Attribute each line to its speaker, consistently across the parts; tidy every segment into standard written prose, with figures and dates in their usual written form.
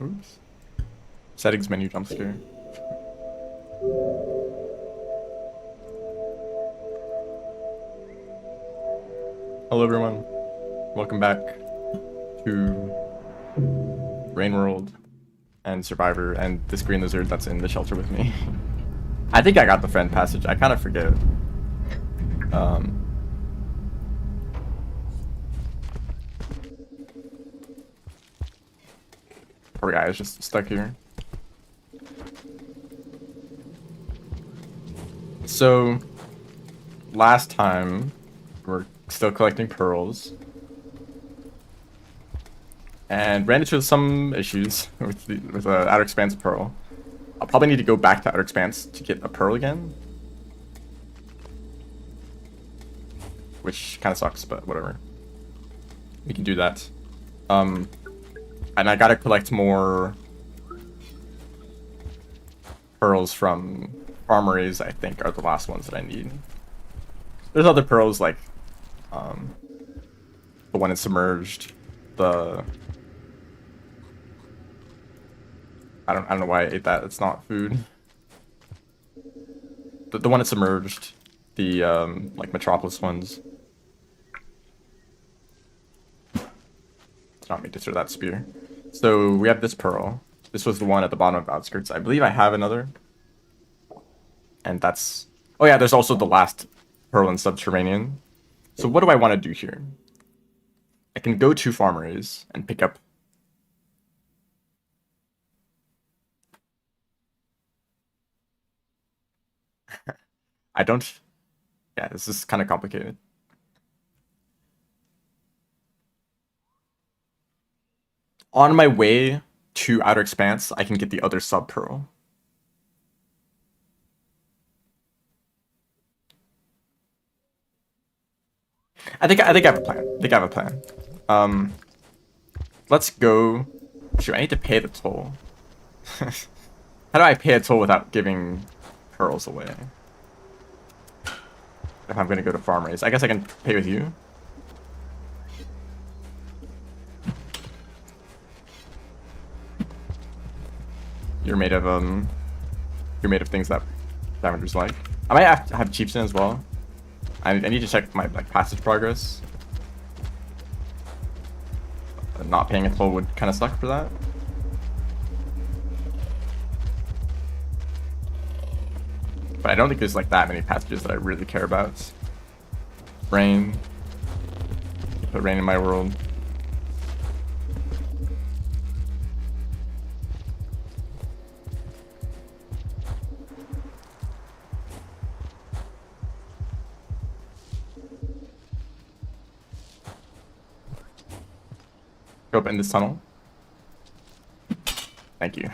Speaker 1: Oops. Settings menu jump scare. Hello everyone. Welcome back to Rain World and Survivor and this green lizard that's in the shelter with me. I think I got the friend passage. I kind of forget. Poor guy is just stuck here. So, last time, we're still collecting pearls. And ran into some issues with Outer Expanse pearl. I'll probably need to go back to Outer Expanse to get a pearl again. Which kind of sucks, but whatever. We can do that. And I gotta collect more pearls from armories, I think, are the last ones that I need. There's other pearls like the one in Submerged, the I don't know why I ate that. It's not food. The one in Submerged, the like Metropolis ones. It's not me to throw that spear. So we have this pearl. This was the one at the bottom of Outskirts. I believe I have another. And that's... Oh yeah, there's also the last pearl in Subterranean. So what do I want to do here? I can go to Farmeries and pick up... I don't... Yeah, this is kind of complicated. On my way to Outer Expanse, I can get the other sub pearl. I think I have a plan. I think I have a plan. Let's go. Shoot, I need to pay the toll. How do I pay a toll without giving pearls away? If I'm gonna go to Farmeries, I guess I can pay with you. You're made of things that Scavengers like. I might have Chieftain as well. I need to check my like passage progress. Not paying a toll would kind of suck for that. But I don't think there's like that many passages that I really care about. Rain. Put rain in my world. Go up in this tunnel. Thank you.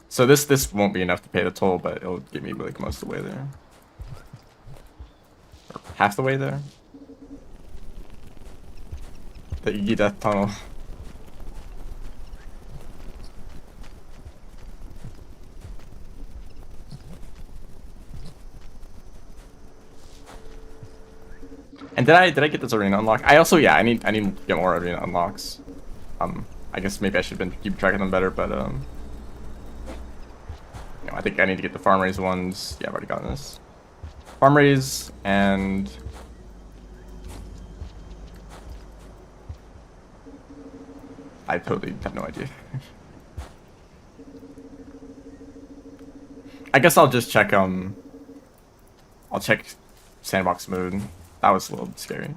Speaker 1: So this won't be enough to pay the toll, but it'll get me like most of the way there. Or half the way there. The Iggy Death Tunnel. And did I get this arena unlock? I also, yeah, I need to get more arena unlocks. I guess maybe I should have been keeping track of them better, but you know, I think I need to get the farm raise ones. Yeah, I've already gotten this. Farm raise and I totally have no idea. I guess I'll just check I'll check sandbox mode. That was a little scary.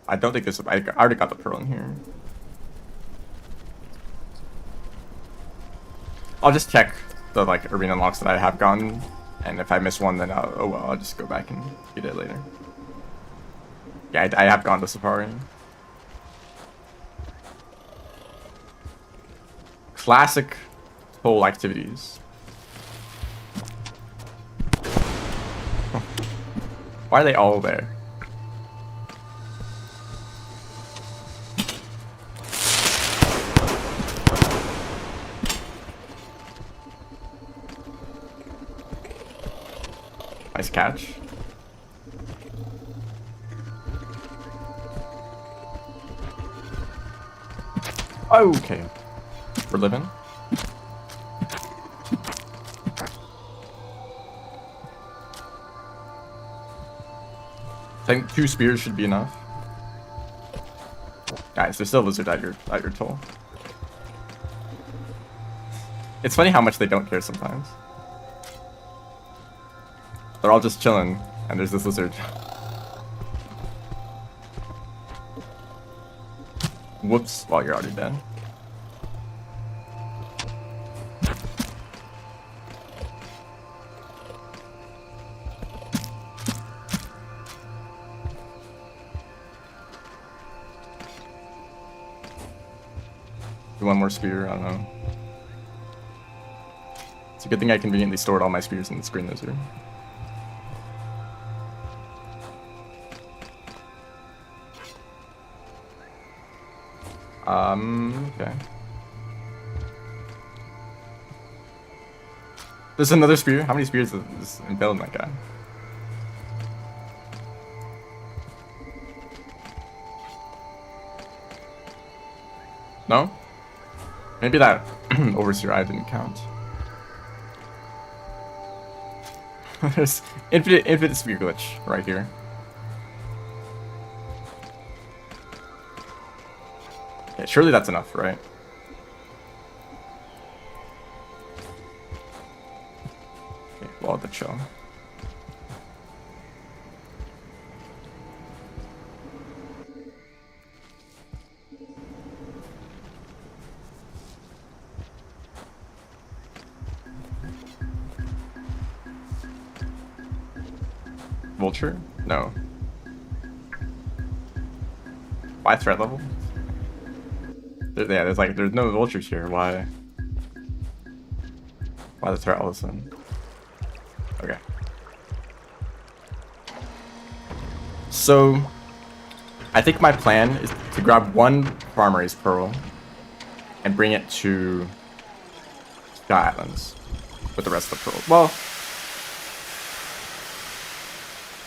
Speaker 1: I don't think this... I already got the pearl in here. I'll just check the like arena unlocks that I have gotten, and if I miss one, then oh well, I'll just go back and get it later. Yeah, I have gone to Safari. Classic toll activities. Why are they all there? Nice catch. Okay. We're living. I think 2 spears should be enough. Guys, there's still a lizard at your toll. It's funny how much they don't care sometimes. They're all just chilling, and there's this lizard. Whoops, well, you're already dead. Do one more spear, I don't know. It's a good thing I conveniently stored all my spears in the screen lizard. Okay. There's another spear. How many spears is impaled that guy? No? Maybe that overseer eye didn't count. There's infinite spear glitch right here. Okay, surely that's enough, right? Okay, well, the chill. Vulture? No. Why threat level? Yeah, there's no vultures here. Why the threat all of a sudden? Okay. So, I think my plan is to grab one Farmer's Pearl and bring it to Sky Islands with the rest of the pearls. Well,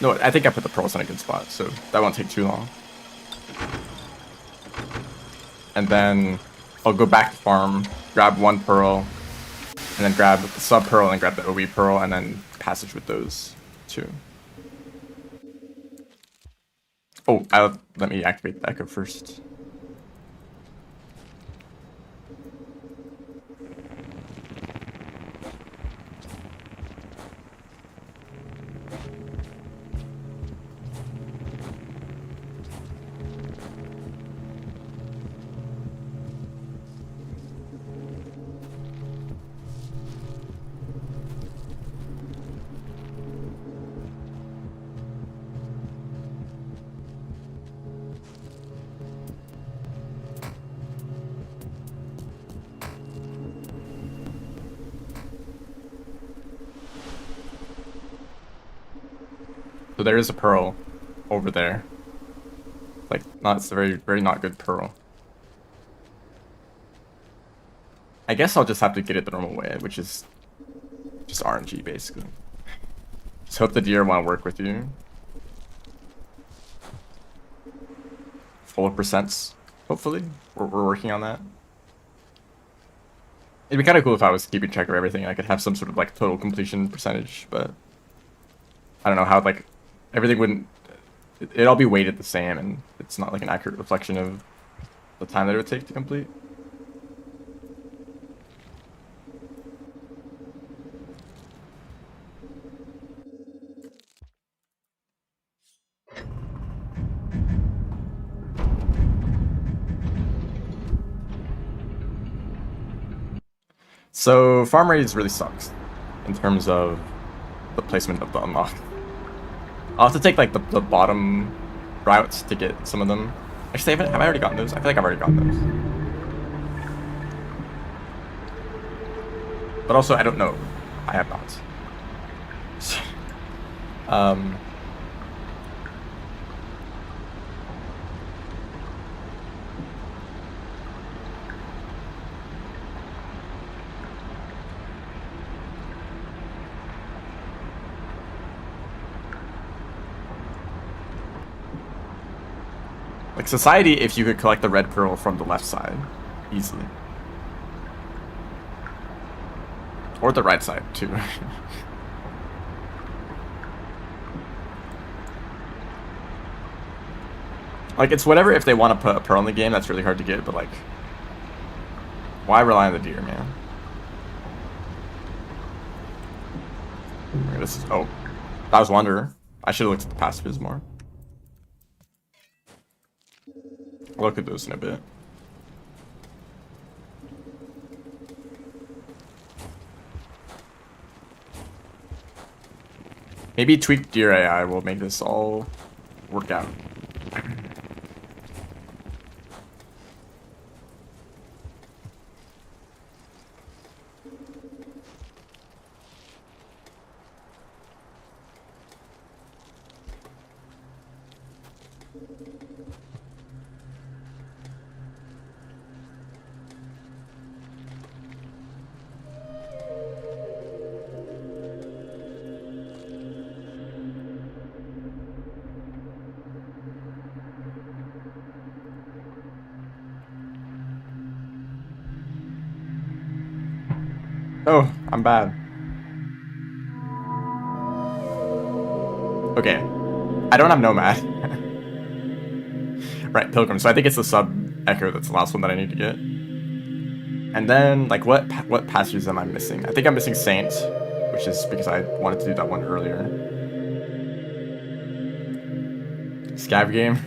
Speaker 1: no, I think I put the pearls in a good spot, so that won't take too long. And then I'll go back to farm, grab one pearl, and then grab the sub pearl and grab the OB pearl, and then passage with those two. Oh, let me activate the echo first. So there is a pearl over there. Like, it's a very not good pearl. I guess I'll just have to get it the normal way, which is just RNG, basically. Just hope the deer want to work with you. Full of percents, hopefully. We're working on that. It'd be kind of cool if I was keeping track of everything. I could have some sort of, like, total completion percentage, but I don't know how, like, everything wouldn't... It'd all be weighted the same, and it's not, like, an accurate reflection of the time that it would take to complete. So farm raids really sucks in terms of the placement of the unlock. I'll have to take like the bottom routes to get some of them. Actually, have I already gotten those? I feel like I've already gotten those. But also, I don't know. I have not. Like Society, if you could collect the red pearl from the left side, Easily. Or the right side, too. Like, it's whatever if they want to put a pearl in the game, that's really hard to get, but like... Why rely on the deer, man? This is... Oh. That was Wanderer. I should have looked at the passives more. I'll look at those in a bit. Maybe tweaked deer AI will make this all work out. Oh, I'm bad. Okay. I don't have Nomad. Right, Pilgrim. So I think it's the sub Echo that's the last one that I need to get. And then, like, what passages am I missing? I think I'm missing Saint, which is because I wanted to do that one earlier. Scav game.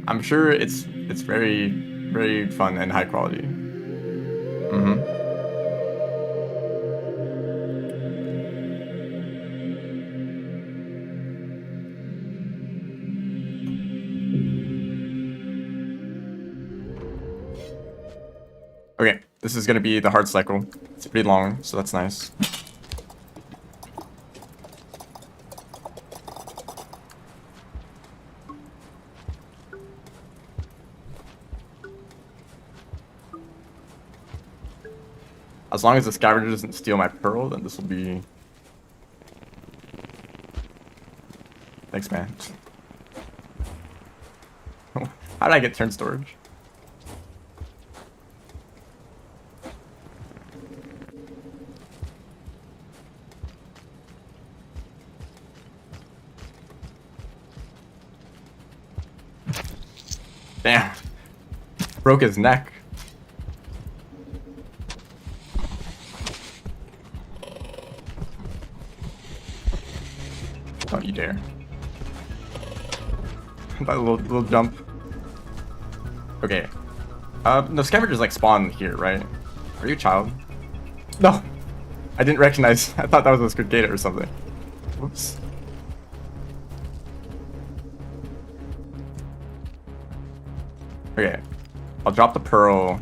Speaker 1: I'm sure it's very, very fun and high quality. Mm-hmm. Okay, this is gonna be the hard cycle. It's pretty long, so that's nice. As long as the scavenger doesn't steal my pearl, then this will be... Thanks, man. How did I get turn storage? Damn. Broke his neck. Don't you dare. That little jump. Okay. No, scavengers like spawn here, right? Are you a child? No! I didn't recognize. I thought that was a Squid Gator or something. Whoops. Okay. I'll drop the pearl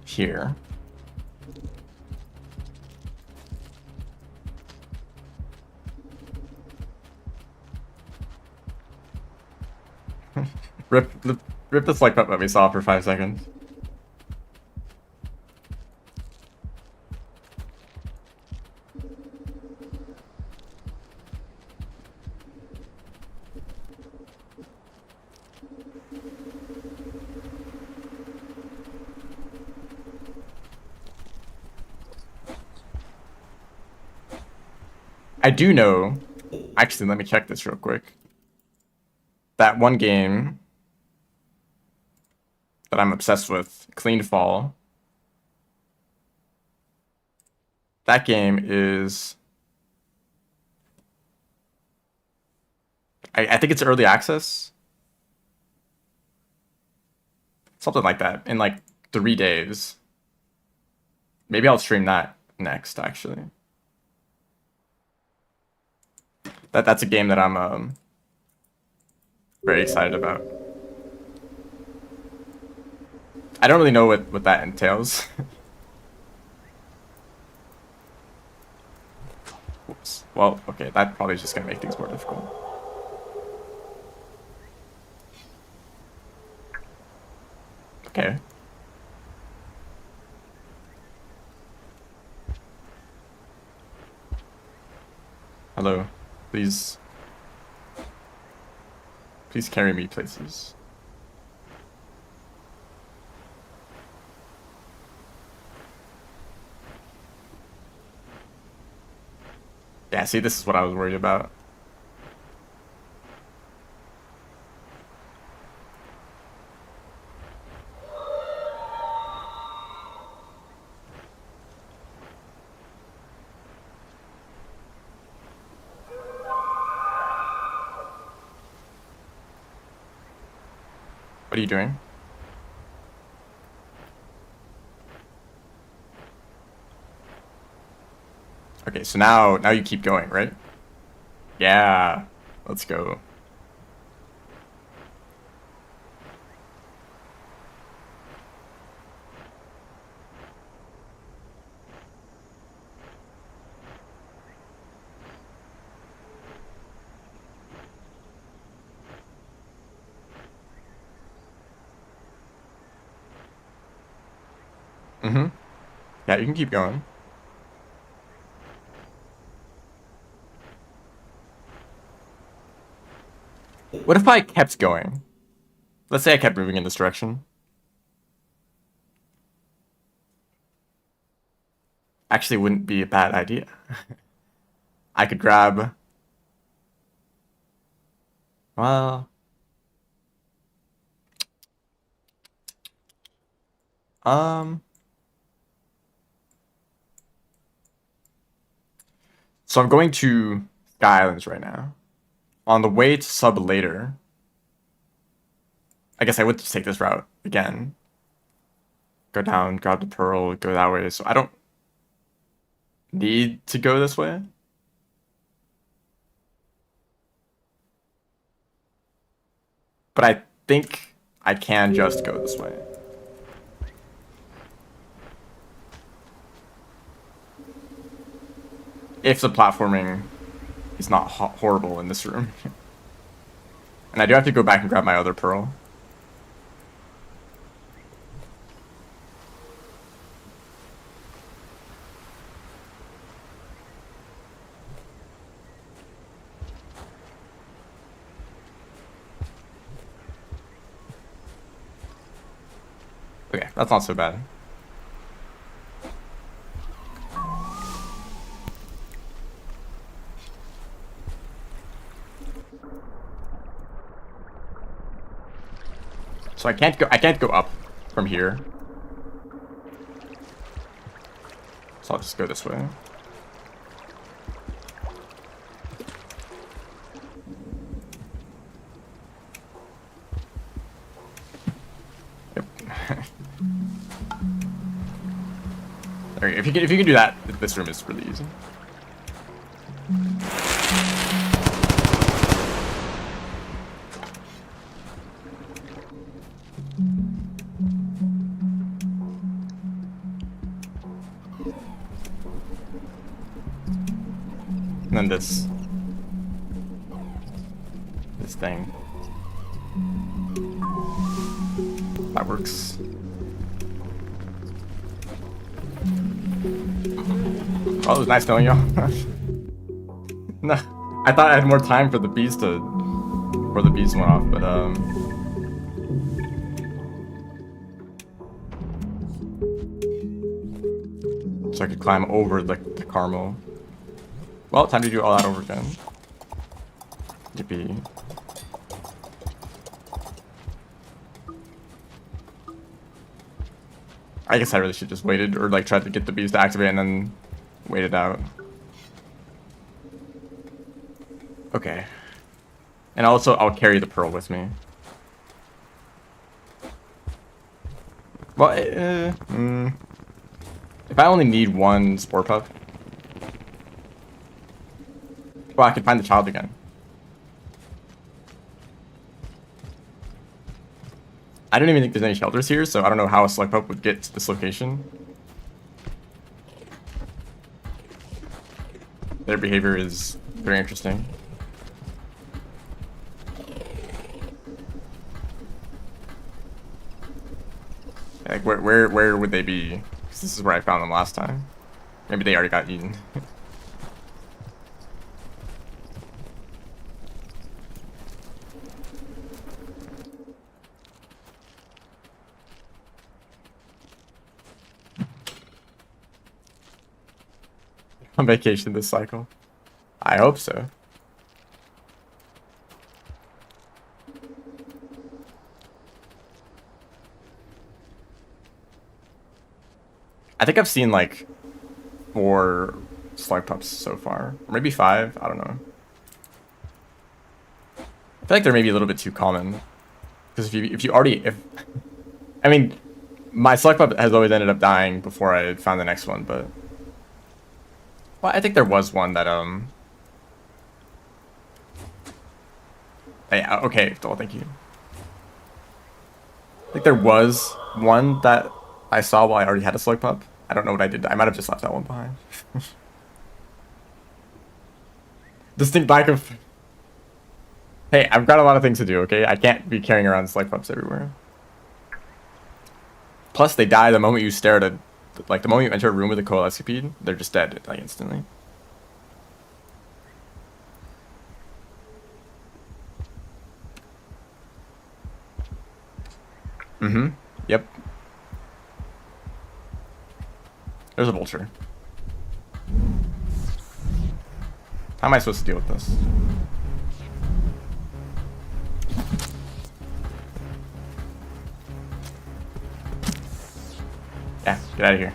Speaker 1: here. Rip this like button that we saw for 5 seconds. I do know, actually, let me check this real quick. That one game that I'm obsessed with, Clean Fall. That game is... I think it's early access. Something like that, in like 3 days. Maybe I'll stream that next, actually. That's a game that I'm very excited about. I don't really know what that entails. Oops. Well, okay, that probably is just gonna make things more difficult. Okay. Hello. Please carry me places. Yeah, see, this is what I was worried about. What are you doing? Okay, so now you keep going, right? Yeah, let's go. Mm-hmm. Yeah, you can keep going. What if I kept going? Let's say I kept moving in this direction. Actually, wouldn't be a bad idea. I could grab. Well, um. So I'm going to Sky Islands right now. On the way to sub later, I guess I would just take this route again. Go down, grab the pearl, go that way. So I don't need to go this way. But I think I can just go this way. If the platforming is not horrible in this room. And I do have to go back and grab my other pearl. Okay, that's not so bad. So I can't go up from here. So I'll just go this way. Yep. There, if you can do that, this room is really easy. And then this thing. That works. Oh, it was nice knowing y'all. No, I thought I had more time for the bees before the bees went off, but so I could climb over the caramel. Well, time to do all that over again. Yippee. I guess I really should just waited or like tried to get the bees to activate and then wait it out. Okay. And also I'll carry the pearl with me. Well, if I only need one spore puff. Well, I can find the child again. I don't even think there's any shelters here, so I don't know how a slug pup would get to this location. Their behavior is very interesting. Like where would they be? Because this is where I found them last time. Maybe they already got eaten. On vacation this cycle. I hope so. I think I've seen like 4 slug pups so far, or maybe 5. I don't know. I feel like they're maybe a little bit too common because if you already I mean, my slug pup has always ended up dying before I found the next one, but well, I think there was one that hey, okay, well, thank you. I think there was one that I saw while I already had a slug pup. I don't know what I did. I might have just left that one behind. Distinct lack of. Hey, I've got a lot of things to do. Okay, I can't be carrying around slug pups everywhere. Plus, they die the moment you stare at a, like the moment you enter a room with a coalescipede, they're just dead like instantly. Mm-hmm. Yep. There's a vulture. How am I supposed to deal with this? Yeah, get out of here.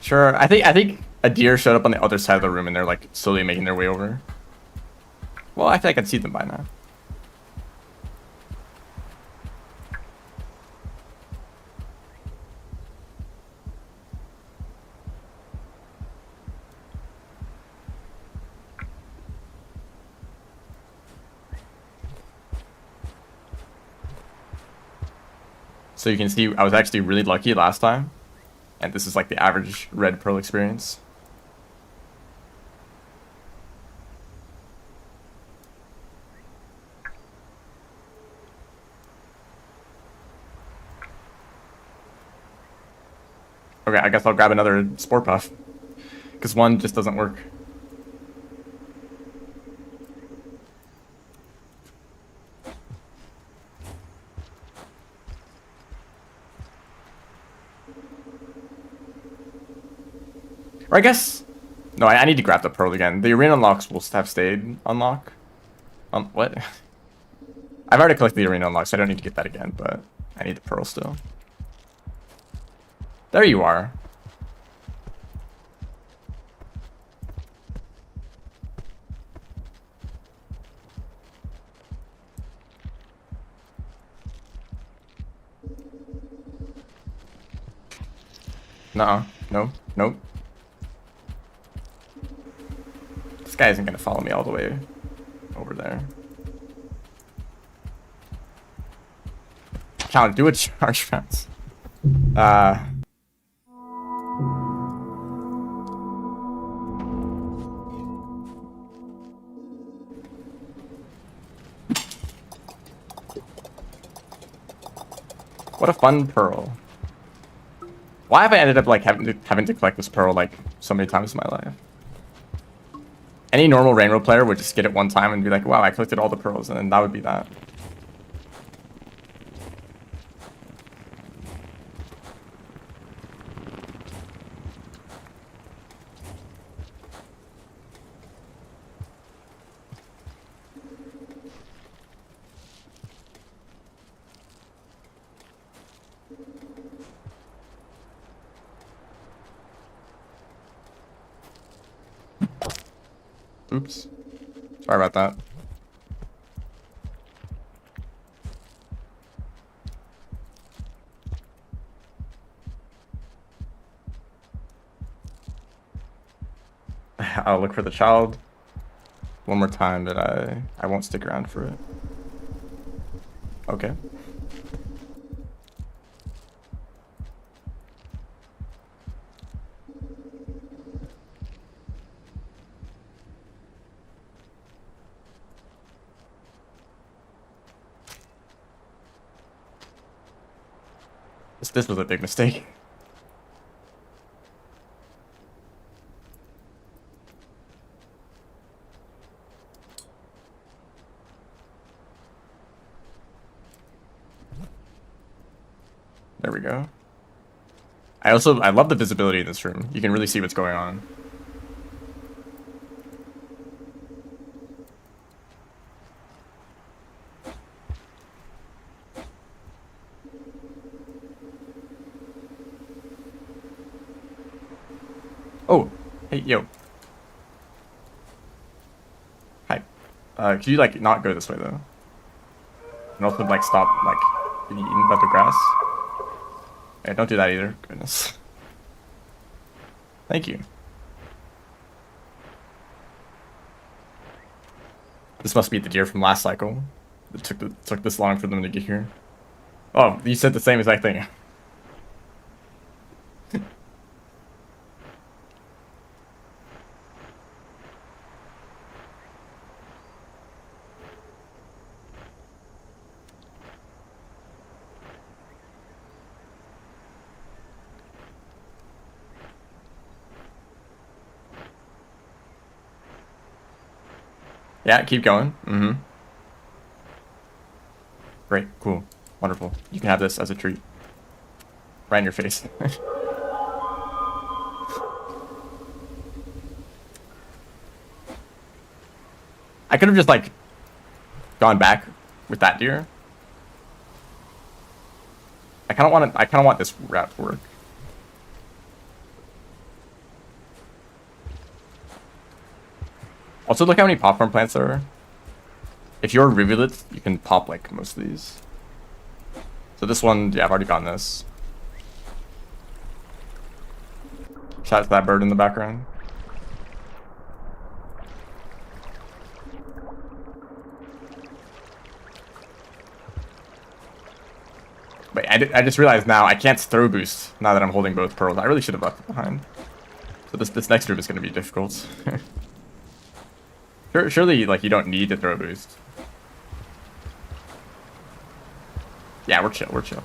Speaker 1: Sure. I think a deer showed up on the other side of the room and they're like slowly making their way over. Well, I think I can see them by now. So you can see I was actually really lucky last time. And this is like the average red pearl experience. Okay, I guess I'll grab another spore puff. Because one just doesn't work. Or I guess... No, I need to grab the pearl again. The arena unlocks will have stayed unlock. What? I've already collected the arena unlock, so I don't need to get that again, but I need the pearl still. There you are. Nuh-uh. No. Nope. This guy isn't gonna follow me all the way over there. Count, do a charge bounce. What a fun pearl. Why have I ended up like having to collect this pearl like so many times in my life? Any normal Rainbow player would just get it one time and be like, wow, I collected all the pearls, and then that would be that. Oops. Sorry about that. I'll look for the child one more time, but I won't stick around for it. Okay. This was a big mistake. There we go. I love the visibility in this room. You can really see what's going on. Oh, hey, yo. Hi. Could you, like, not go this way, though? And also, like, stop, like, getting eaten by the grass. Hey, don't do that either. Goodness. Thank you. This must be the deer from last cycle. It took this long for them to get here. Oh, you said the same exact thing. Yeah, keep going. Mm-hmm. Great, cool, wonderful. You can have this as a treat. Right in your face. I could have just, like, gone back with that deer. I kind of want this route to work. Also, look how many popcorn plants there are. If you're a rivulet, you can pop, like, most of these. So this one, yeah, I've already gotten this. Shout out to that bird in the background. Wait, I just realized now I can't throw boost now that I'm holding both pearls. I really should have left it behind. So this next move is going to be difficult. Surely, like, you don't need to throw boost. Yeah, we're chill, we're chill.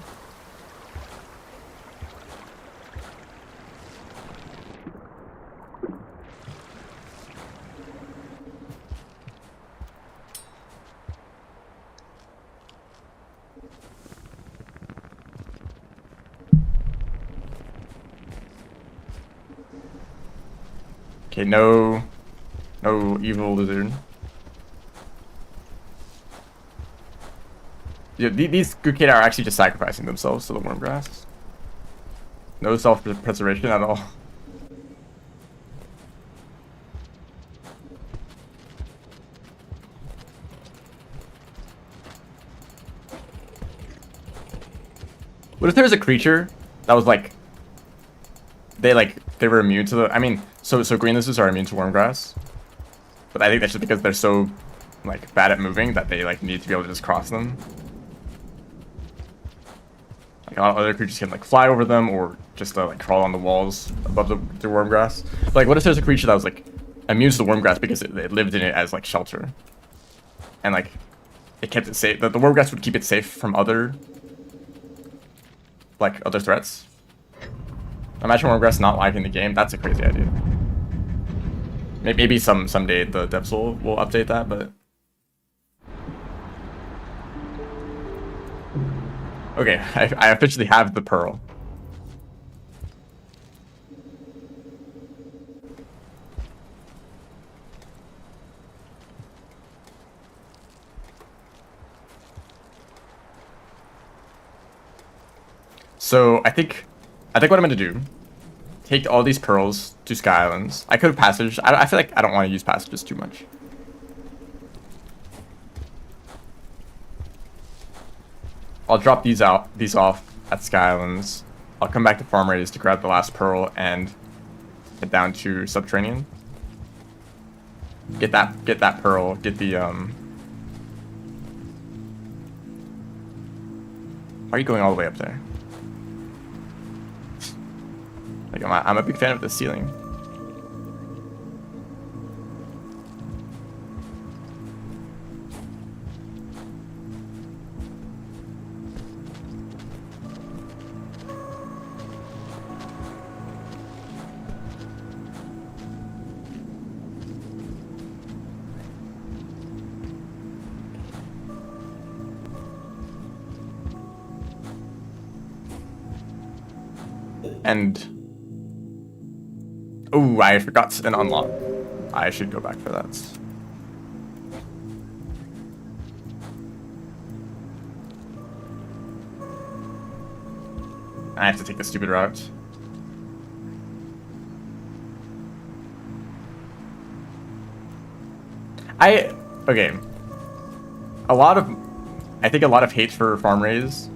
Speaker 1: Okay, no evil lizard. Yeah, these Guketa are actually just sacrificing themselves to the worm grass. No self-preservation at all. What if there was a creature that was like they were immune to the, I mean, so green lizards are immune to worm grass, but I think that's just because they're so, like, bad at moving that they, like, need to be able to just cross them. Like, a lot of other creatures can, like, fly over them or just like crawl on the walls above the worm grass. But, like, what if there's a creature that was, like, immune to the worm grass because it lived in it as, like, shelter, and, like, it kept it safe. The worm grass would keep it safe from other threats. Imagine worm grass not liking the game. That's a crazy idea. Maybe someday the devs will update that, but okay, I officially have the pearl. So I think what I'm gonna do, take all these pearls to Sky Islands. I could have passaged. I feel like I don't want to use passages too much. I'll drop these off at Sky Islands. I'll come back to Farm Radius to grab the last pearl and head down to Subterranean. Get that pearl. Get the Why are you going all the way up there? Like, I'm a big fan of the ceiling. And oh, I forgot an unlock. I should go back for that. I have to take the stupid route. Okay. I think a lot of hate for farm raise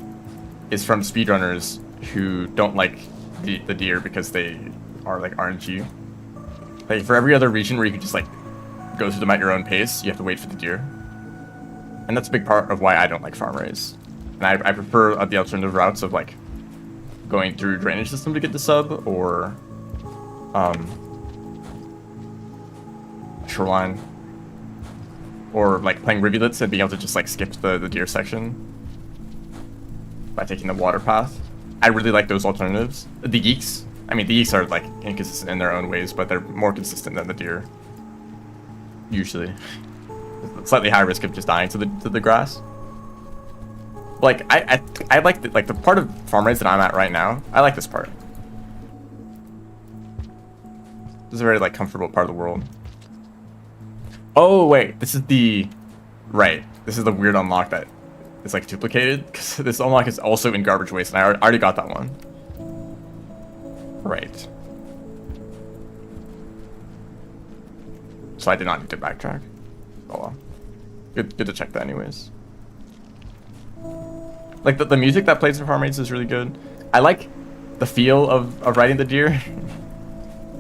Speaker 1: is from speedrunners who don't like the deer because they are like RNG. Like for every other region where you can just like go through them at your own pace, you have to wait for the deer. And that's a big part of why I don't like farm raise. And I prefer the alternative routes of like going through drainage system to get the sub, or shoreline, or like playing rivulets and being able to just like skip the deer section by taking the water path. I really like those alternatives. The geeks, I mean, the geeks are like inconsistent in their own ways, but they're more consistent than the deer. Usually, slightly higher risk of just dying to the grass. Like I like the part of farm raise that I'm at right now. I like this part. This is a very like comfortable part of the world. Oh wait, this is the right. This is the weird unlock that is like duplicated, because this unlock is also in garbage waste, and I already got that one. Right. So I did not need to backtrack. Oh well. Good to check that anyways. Like the music that plays in farm race is really good. I like the feel of riding the deer.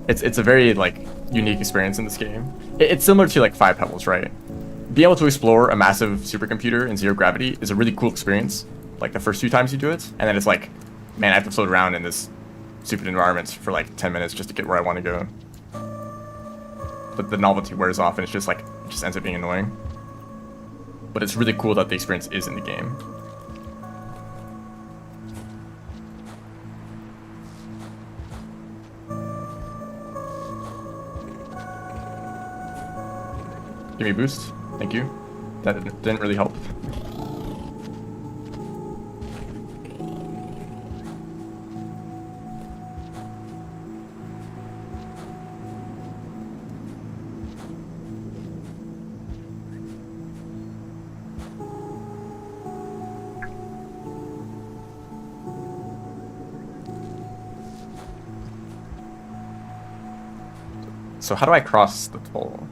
Speaker 1: It's a very like unique experience in this game. It's similar to like Five Pebbles, right? Being able to explore a massive supercomputer in zero gravity is a really cool experience. Like the first few times you do it, and then it's like, man, I have to float around in this stupid environment for like 10 minutes just to get where I want to go. But the novelty wears off, and it's just like, it just ends up being annoying. But it's really cool that the experience is in the game. Give me a boost. Thank you. That didn't really help. So how do I cross the toll?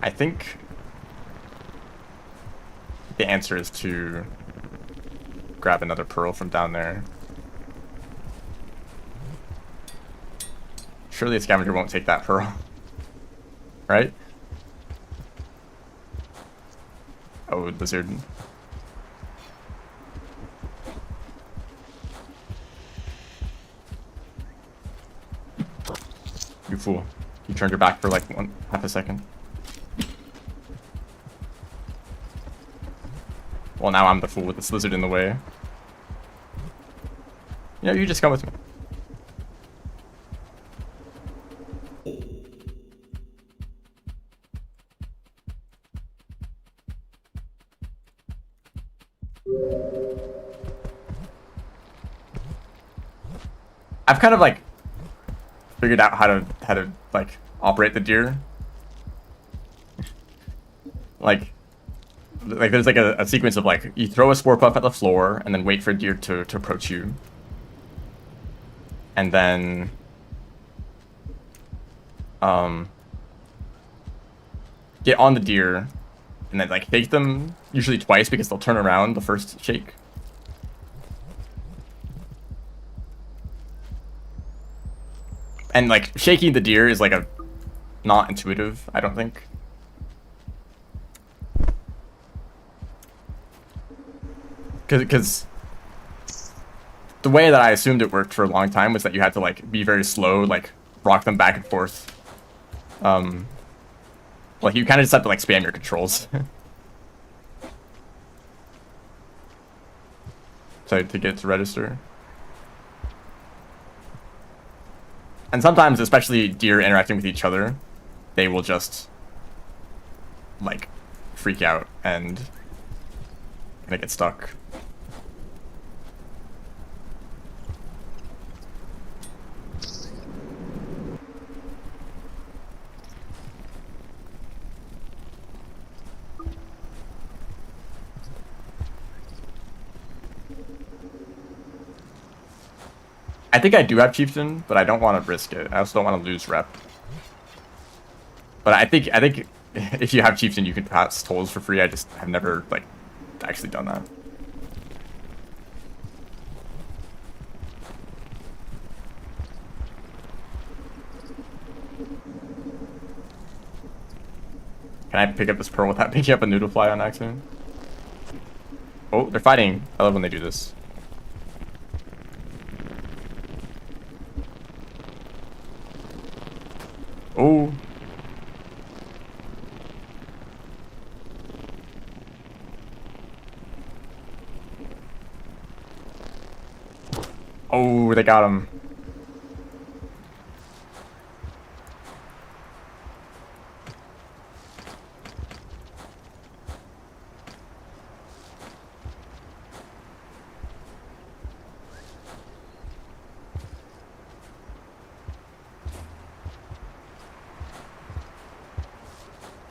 Speaker 1: I think the answer is to grab another pearl from down there. Surely a scavenger won't take that pearl, right? Oh, lizard. You fool. You turned your back for like half a second. Well, now I'm the fool with this lizard in the way. You know, you just come with me. I've kind of like figured out how to like operate the deer. like there's like a sequence of like, you throw a spore puff at the floor and then wait for a deer to approach you. And then get on the deer and then like shake them, usually twice because they'll turn around the first shake. And like shaking the deer is like a not intuitive, I don't think. Because the way that I assumed it worked for a long time was that you had to like be very slow, like rock them back and forth. Like you kind of just have to like spam your controls. to get it to register. And sometimes, especially deer interacting with each other, they will just like freak out and kind of get stuck. I think I do have Chieftain, but I don't want to risk it. I also don't want to lose rep. But I think if you have Chieftain, you can pass tolls for free. I just have never like actually done that. Can I pick up this pearl without picking up a noodle fly on accident? Oh, they're fighting. I love when they do this. Oh. Oh, they got him.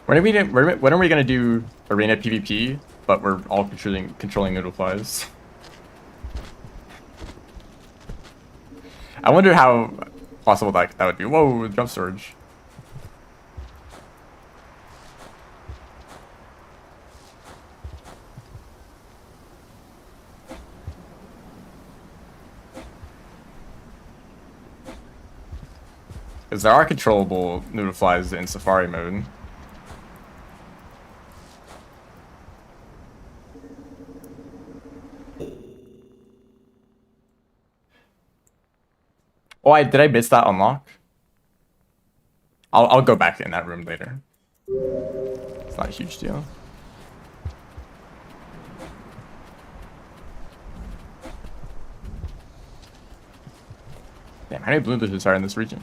Speaker 1: When are we gonna do arena PvP? But we're all controlling noodle flies. I wonder how possible that would be. Whoa, jump storage. Because there are controllable noodle flies in Safari mode. Oh, did I miss that unlock? I'll go back in that room later. It's not a huge deal. Damn, how many blue lizards are in this region?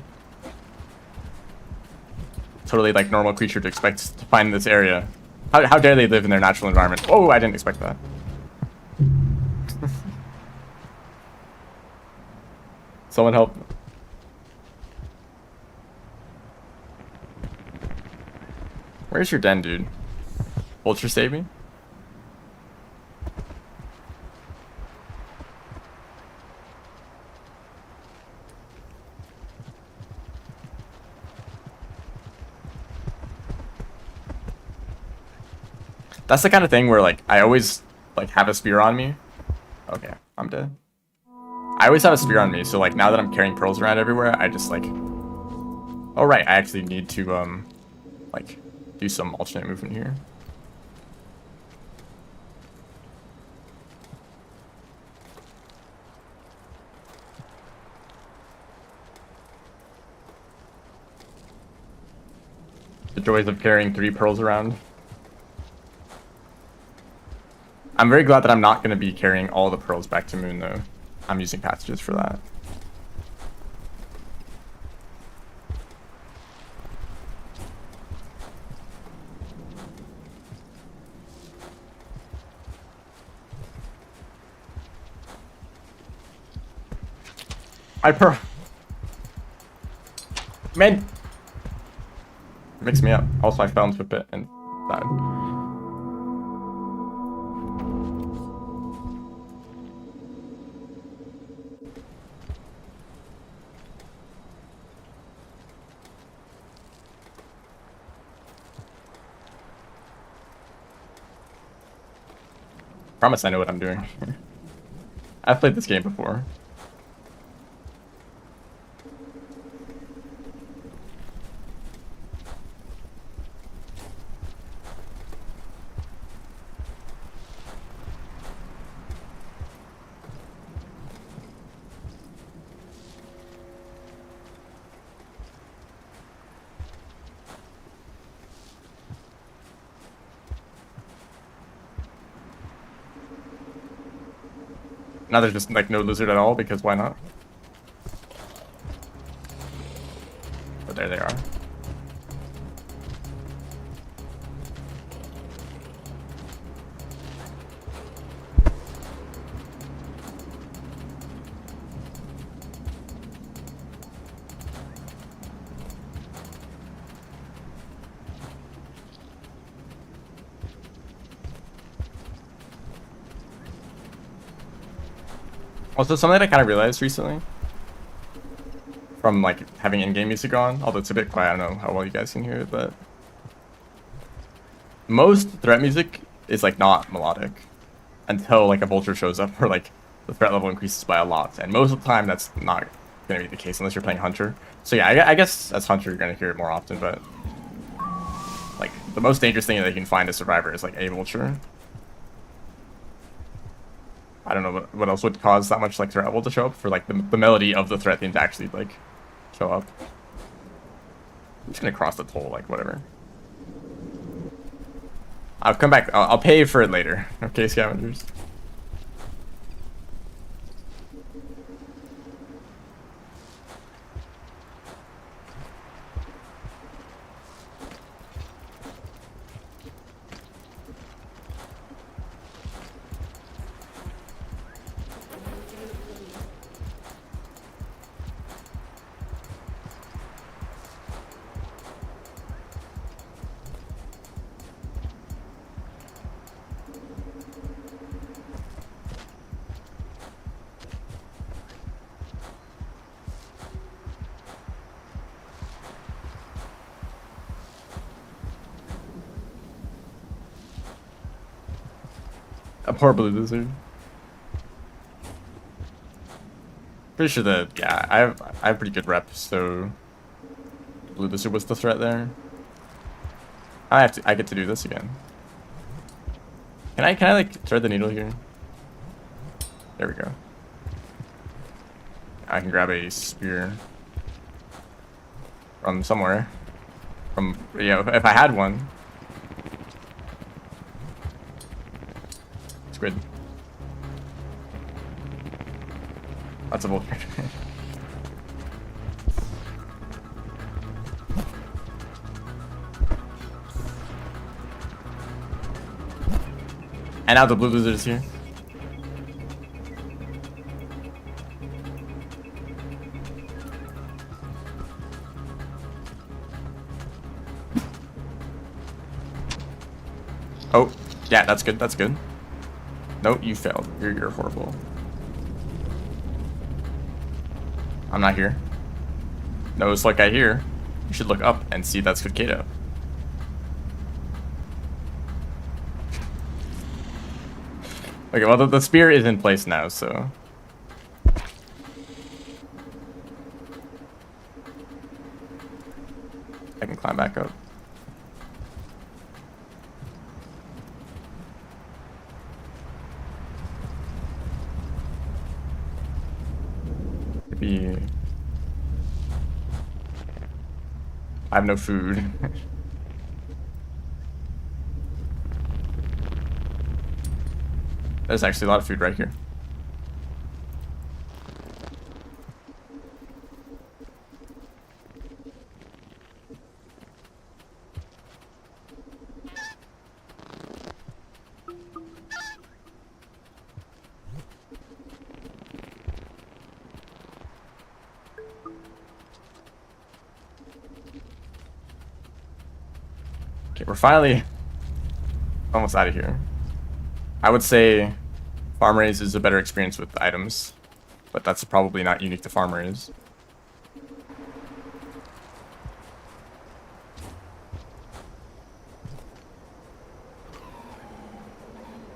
Speaker 1: Totally like normal creature to expect to find in this area. How dare they live in their natural environment? Oh, I didn't expect that. Someone help. Where's your den, dude? Vulture save me? That's the kind of thing where like I always like have a spear on me. Okay, I'm dead. I always have a spear on me, so like now that I'm carrying pearls around everywhere, I just like, oh right, I actually need to like do some alternate movement here. The joys of carrying 3 pearls around. I'm very glad that I'm not going to be carrying all the pearls back to Moon, though. I'm using passages for that. My pearl. Man. Mix me up. Also, I fell into a pit and died. Promise I know what I'm doing. I've played this game before. Now there's just like no lizard at all because why not? there they are. Also, something I kind of realized recently from like having in-game music on, although it's a bit quiet, I don't know how well you guys can hear it, but most threat music is like not melodic until like a vulture shows up or like the threat level increases by a lot, and most of the time that's not gonna be the case unless you're playing Hunter. So yeah, I guess as Hunter you're gonna hear it more often, but like the most dangerous thing that you can find as Survivor is like a vulture. I don't know what else would cause that much like threat level to show up for like the melody of the threat theme to actually like show up. I'm just gonna cross the toll, like whatever. I'll come back. I'll pay for it later. Okay, scavengers. A poor blue lizard. Pretty sure that yeah, I have pretty good rep, so blue lizard was the threat there. I get to do this again. Can I like thread the needle here? There we go. I can grab a spear from somewhere. From if I had one. Squid. That's a vulture. And now the blue lizard is here. Oh, yeah, that's good. That's good. No, you failed. You're horrible. I'm not here. No, it's like I hear. You should look up and see that's good Kato. Okay, well the spear is in place now, so. I can climb back up. Maybe. I have no food. There's actually a lot of food right here. Okay, we're finally almost out of here. I would say farm raise is a better experience with items, but that's probably not unique to farm raise.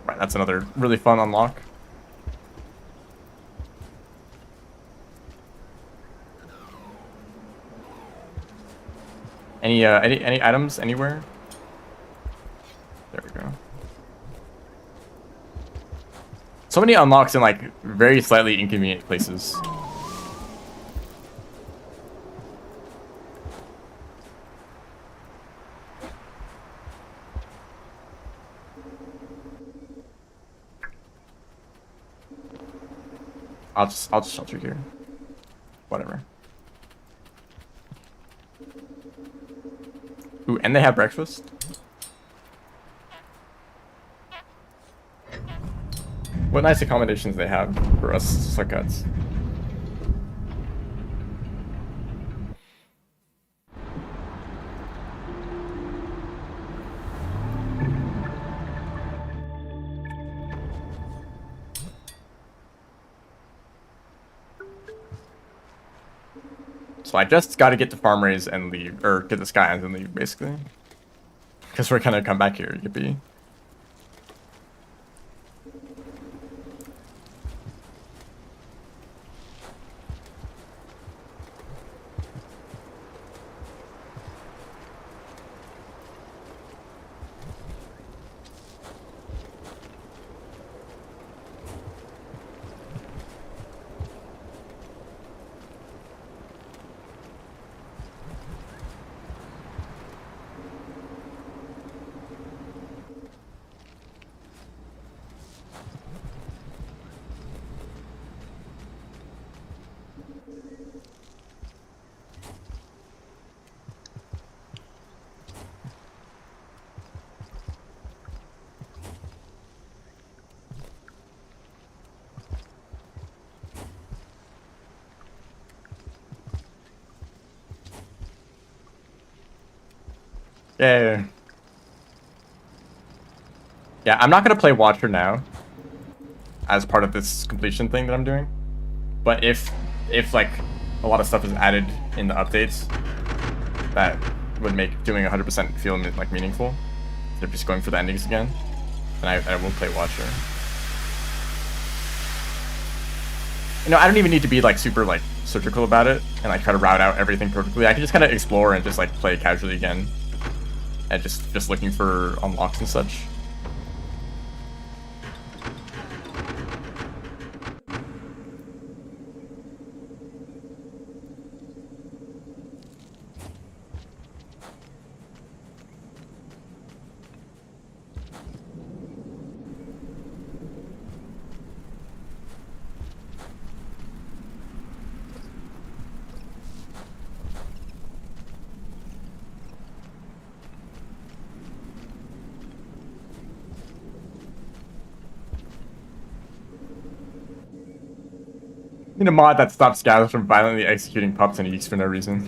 Speaker 1: Right, that's another really fun unlock. Any items anywhere? There we go. So many unlocks in like very slightly inconvenient places. I'll just shelter here. Whatever. Ooh, and they have breakfast. What nice accommodations they have for us suckouts. So I just got to get to farm raise and leave, or get the Skylands and leave, basically. Because we're gonna come back here, yippee. Yeah. Yeah, I'm not gonna play Watcher now as part of this completion thing that I'm doing. But if like a lot of stuff is added in the updates that would make doing 100% feel like meaningful, instead of just going for the endings again, then I will play Watcher. You know, I don't even need to be like super like surgical about it and like try to route out everything perfectly. I can just kind of explore and just like play casually again, and just looking for unlocks and such. Need a mod that stops scavs from violently executing pups and yeeks for no reason.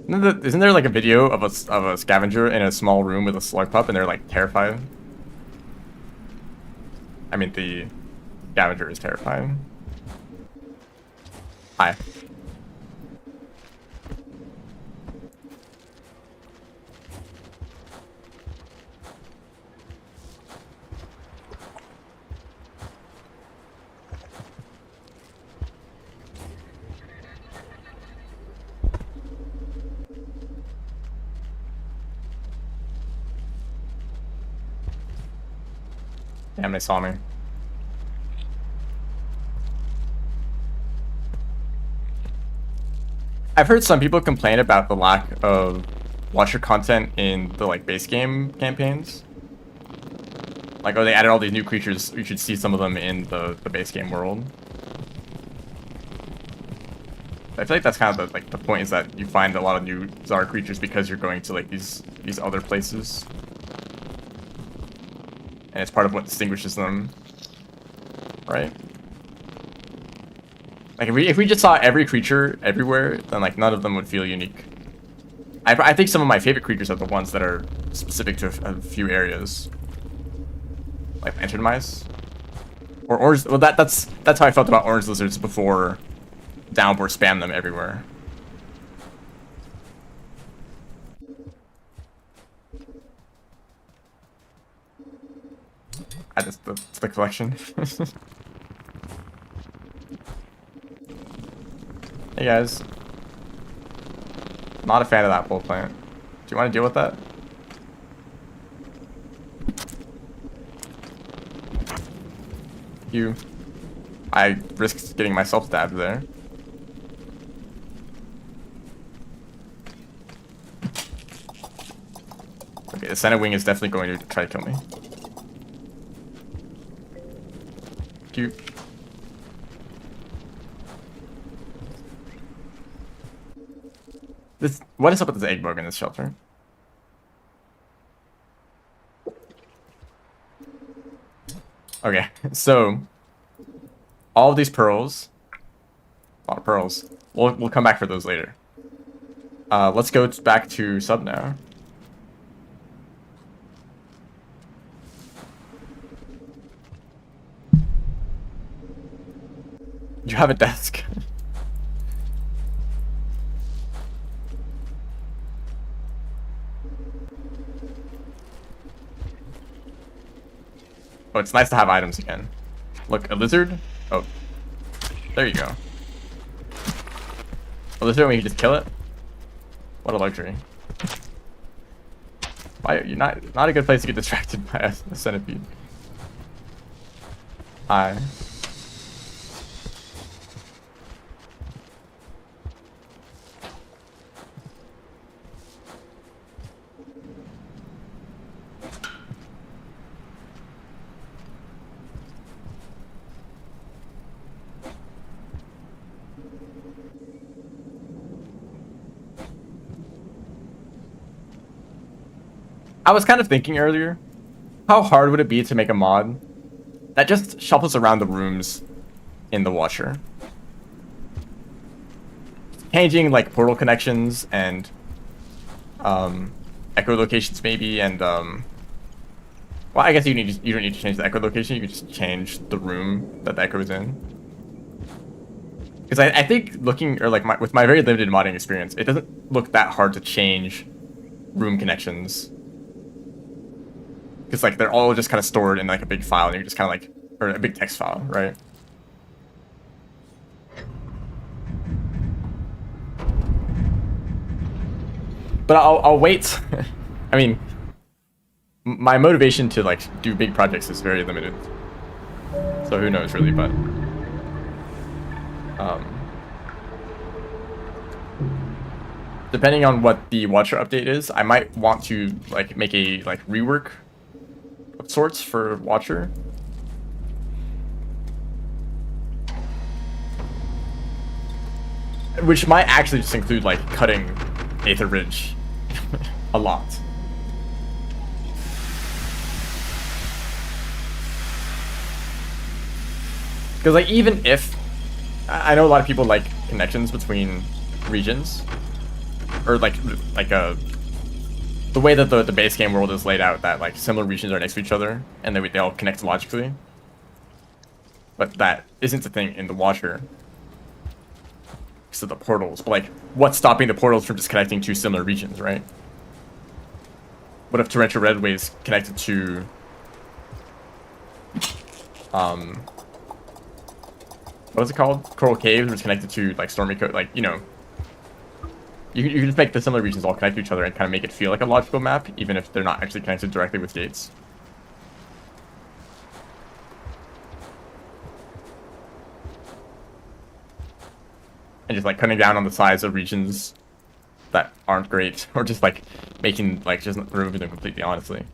Speaker 1: Isn't there like a video of a scavenger in a small room with a slug pup and they're like terrified? I mean, the scavenger is terrifying. Hi. Damn, they saw me. I've heard some people complain about the lack of Watcher content in the like base game campaigns. Like, oh, they added all these new creatures. You should see some of them in the base game world. I feel like that's kind of the point, is that you find a lot of new Zara creatures because you're going to like these other places. And it's part of what distinguishes them, right? Like if we just saw every creature everywhere, then like none of them would feel unique. I think some of my favorite creatures are the ones that are specific to a few areas, like lantern mice, or orange. Well, that's how I felt about orange lizards before Downpour spammed them everywhere. The collection. Hey guys. Not a fan of that pole plant. Do you want to deal with that? I risked getting myself stabbed there. Okay, the Senate wing is definitely going to try to kill me. you. What is up with this egg bug in this shelter? Okay, so all of these pearls, a lot of pearls. We'll come back for those later. Let's go back to sub now. You have a desk. Oh, it's nice to have items again. Look, a lizard? Oh. There you go. A lizard, we can just kill it? What a luxury. Why, you're not a good place to get distracted by a centipede. Hi. I was kind of thinking earlier, how hard would it be to make a mod that just shuffles around the rooms in the Watcher? Changing like portal connections and echolocations maybe, and well, I guess you don't need to change the echolocation, you can just change the room that the echo is in. Because I think looking, or like with my very limited modding experience, it doesn't look that hard to change room connections. Because like they're all just kind of stored in like a big file, and you're just kind of like, or a big text file, right? But I'll wait. I mean, my motivation to like do big projects is very limited, so who knows really, but depending on what the Watcher update is, I might want to like make a like rework of sorts for Watcher. Which might actually just include like cutting Aether Ridge a lot. Because like even if I know a lot of people like connections between regions, or like the way that the base game world is laid out, that like similar regions are next to each other and they all connect logically. But that isn't the thing in the Watcher. So the portals, but like what's stopping the portals from just connecting to similar regions, right? What if Torrential Redway is connected to what is it called? Coral Caves, which is connected to like Stormy Coast, like, you know, you can just make the similar regions all connect to each other and kind of make it feel like a logical map, even if they're not actually connected directly with gates. And just like cutting down on the size of regions that aren't great, or just like making, like, just removing them completely, honestly.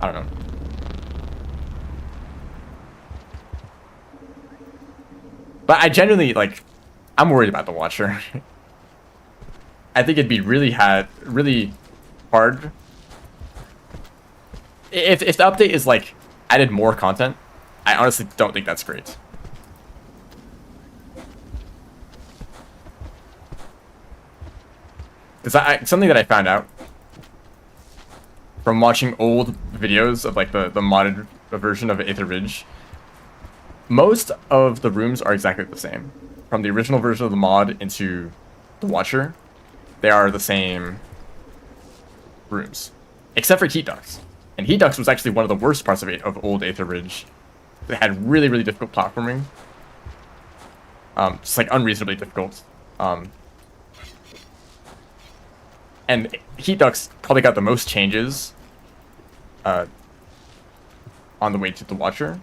Speaker 1: I don't know. But I genuinely, like, I'm worried about the Watcher. I think it'd be really hard. If the update is, like, added more content, I honestly don't think that's great. Because something that I found out from watching old videos of, like, the modded version of Aether Ridge, most of the rooms are exactly the same. From the original version of the mod into the Watcher, they are the same rooms. Except for Heat Ducts. And Heat Ducts was actually one of the worst parts of old Aether Ridge. They had really, really difficult platforming. Just like unreasonably difficult. And Heat Ducts probably got the most changes on the way to the Watcher.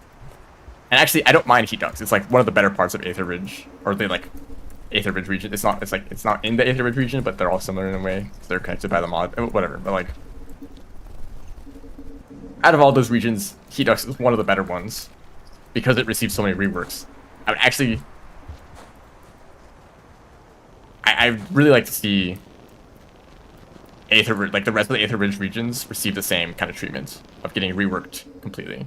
Speaker 1: And actually, I don't mind Heat Ducts. It's like one of the better parts of Aether Ridge, or the like Aether Ridge region. It's not in the Aether Ridge region, but they're all similar in a way. They're connected by the mod, whatever. But like, out of all those regions, Hedux is one of the better ones because it received so many reworks. I would actually, I really like to see Aether, like the rest of the Aether Ridge regions, receive the same kind of treatment of getting reworked completely.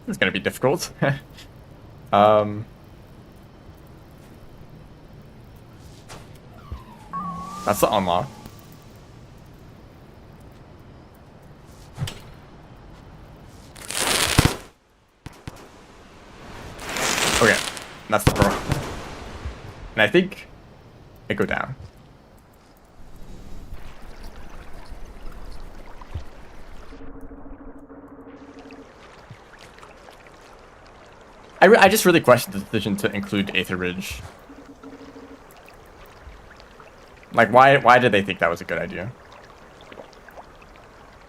Speaker 1: It's gonna be difficult. That's the unlock. Okay, that's the pearl. And I think it go down. I just really questioned the decision to include Aether Ridge. Like, why did they think that was a good idea?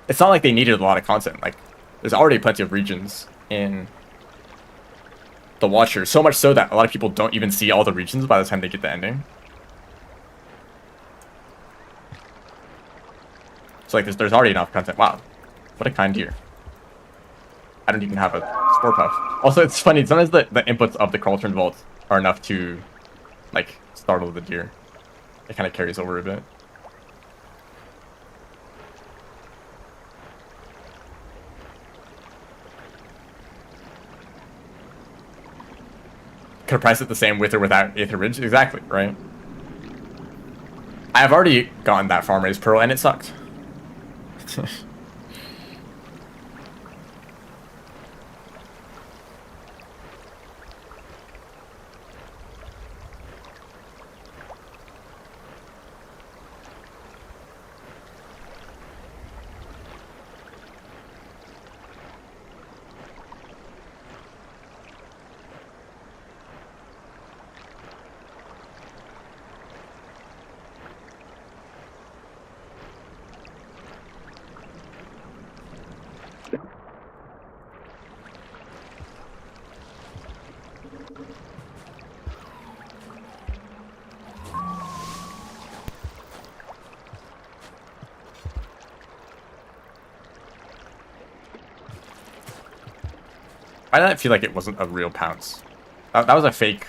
Speaker 1: It's not like they needed a lot of content. Like, there's already plenty of regions in the Watcher. So much so that a lot of people don't even see all the regions by the time they get the ending. So, like, there's already enough content. Wow. What a kind deer. I don't even have a Spore Puff. Also, it's funny. Sometimes the inputs of the Cauldron Vault are enough to, like, startle the deer. It kind of carries over a bit. Could have priced it the same with or without Aether Ridge. Exactly, right? I've already gotten that farm raised pearl and it sucked. Why did I feel like it wasn't a real pounce? That was a fake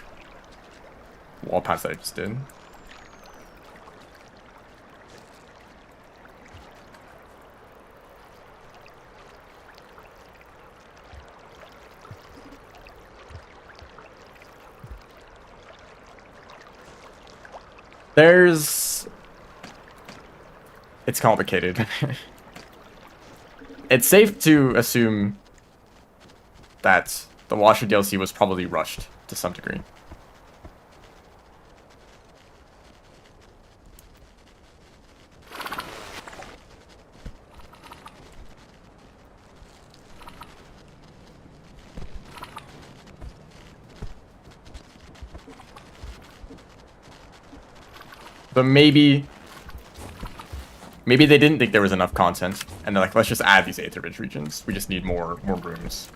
Speaker 1: wall pounce that I just did. It's complicated. It's safe to assume that the Watcher DLC was probably rushed to some degree. But maybe they didn't think there was enough content, and they're like, let's just add these Aether Ridge regions. We just need more rooms.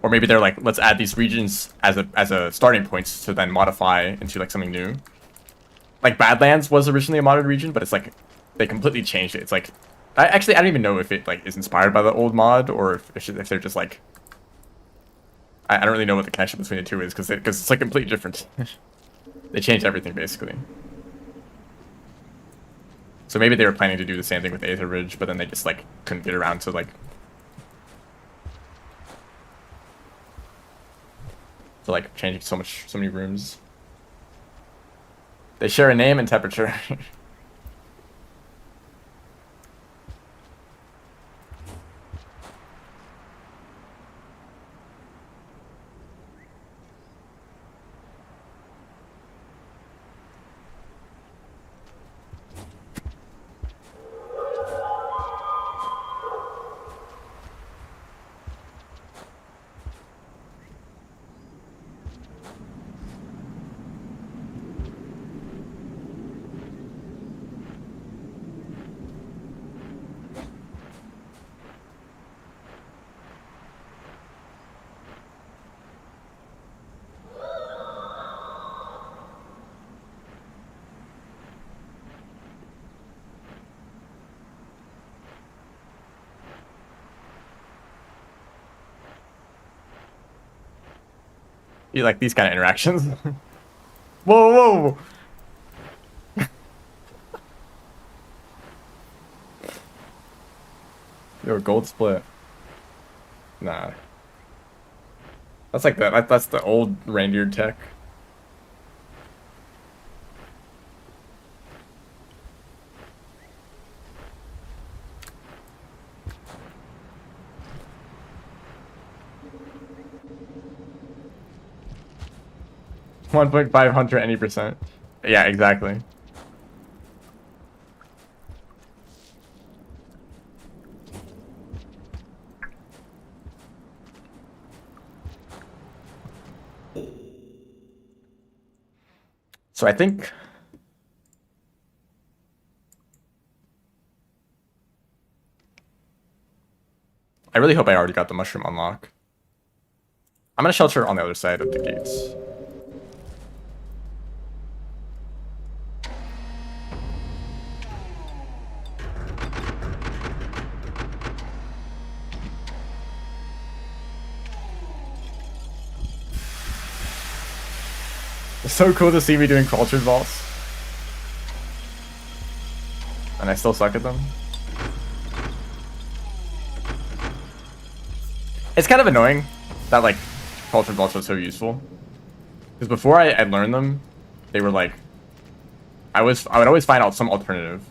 Speaker 1: Or maybe they're like, let's add these regions as a starting point to then modify into like something new. Like Badlands was originally a modded region, but it's like they completely changed it. It's like I don't even know if it like is inspired by the old mod or if they're just like I don't really know what the connection between the two is because it's like completely different. They changed everything basically. So maybe they were planning to do the same thing with Aether Ridge, but then they just like couldn't get around to changing so many rooms. They share a name and temperature. You like these kind of interactions. Whoa, whoa. Yo, gold split. Nah. That's like that's the old reindeer tech. $1.500 any percent. Yeah, exactly. So I think I really hope I already got the mushroom unlock. I'm gonna shelter on the other side of the gates. It's so cool to see me doing cultured vaults. And I still suck at them. It's kind of annoying that like cultured vaults are so useful. Because before I learned them, they were like I would always find out some alternative.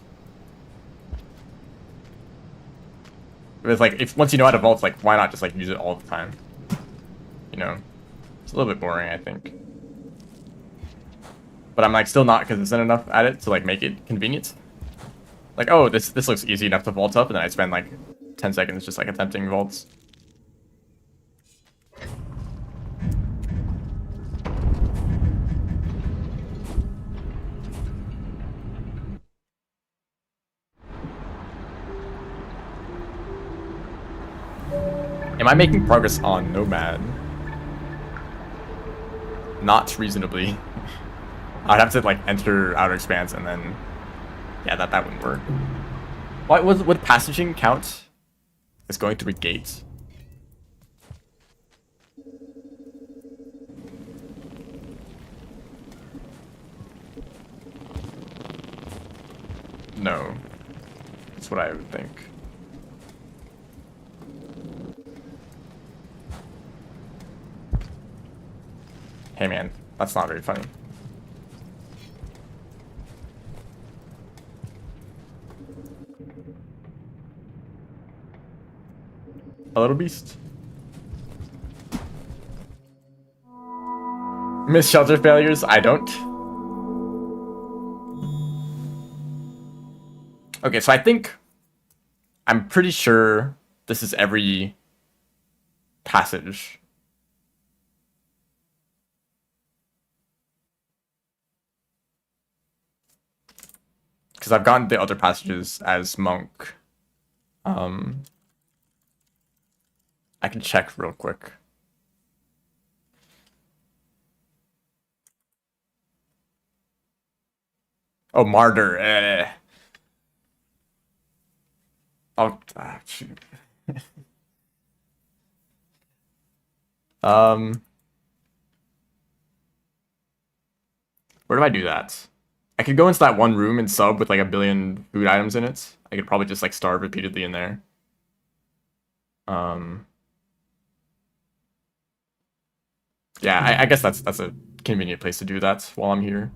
Speaker 1: It was like if once you know how to vault, like why not just like use it all the time? You know? It's a little bit boring, I think. But I'm like still not consistent enough at it to like make it convenient. Like, oh, this looks easy enough to vault up, and then I spend like 10 seconds just like attempting vaults. Am I making progress on Nomad? Not reasonably. I'd have to like enter Outer Expanse and then, yeah, that wouldn't work. What would passaging count as going through a gate? No, that's what I would think. Hey man, that's not very funny. A little beast. Miss shelter failures? I don't. Okay, so I think I'm pretty sure this is every passage. Because I've gotten the other passages as monk. I can check real quick. Oh, martyr. Oh, shoot. Where do I do that? I could go into that one room and sub with like a billion food items in it. I could probably just like starve repeatedly in there. Yeah, I guess that's a convenient place to do that while I'm here.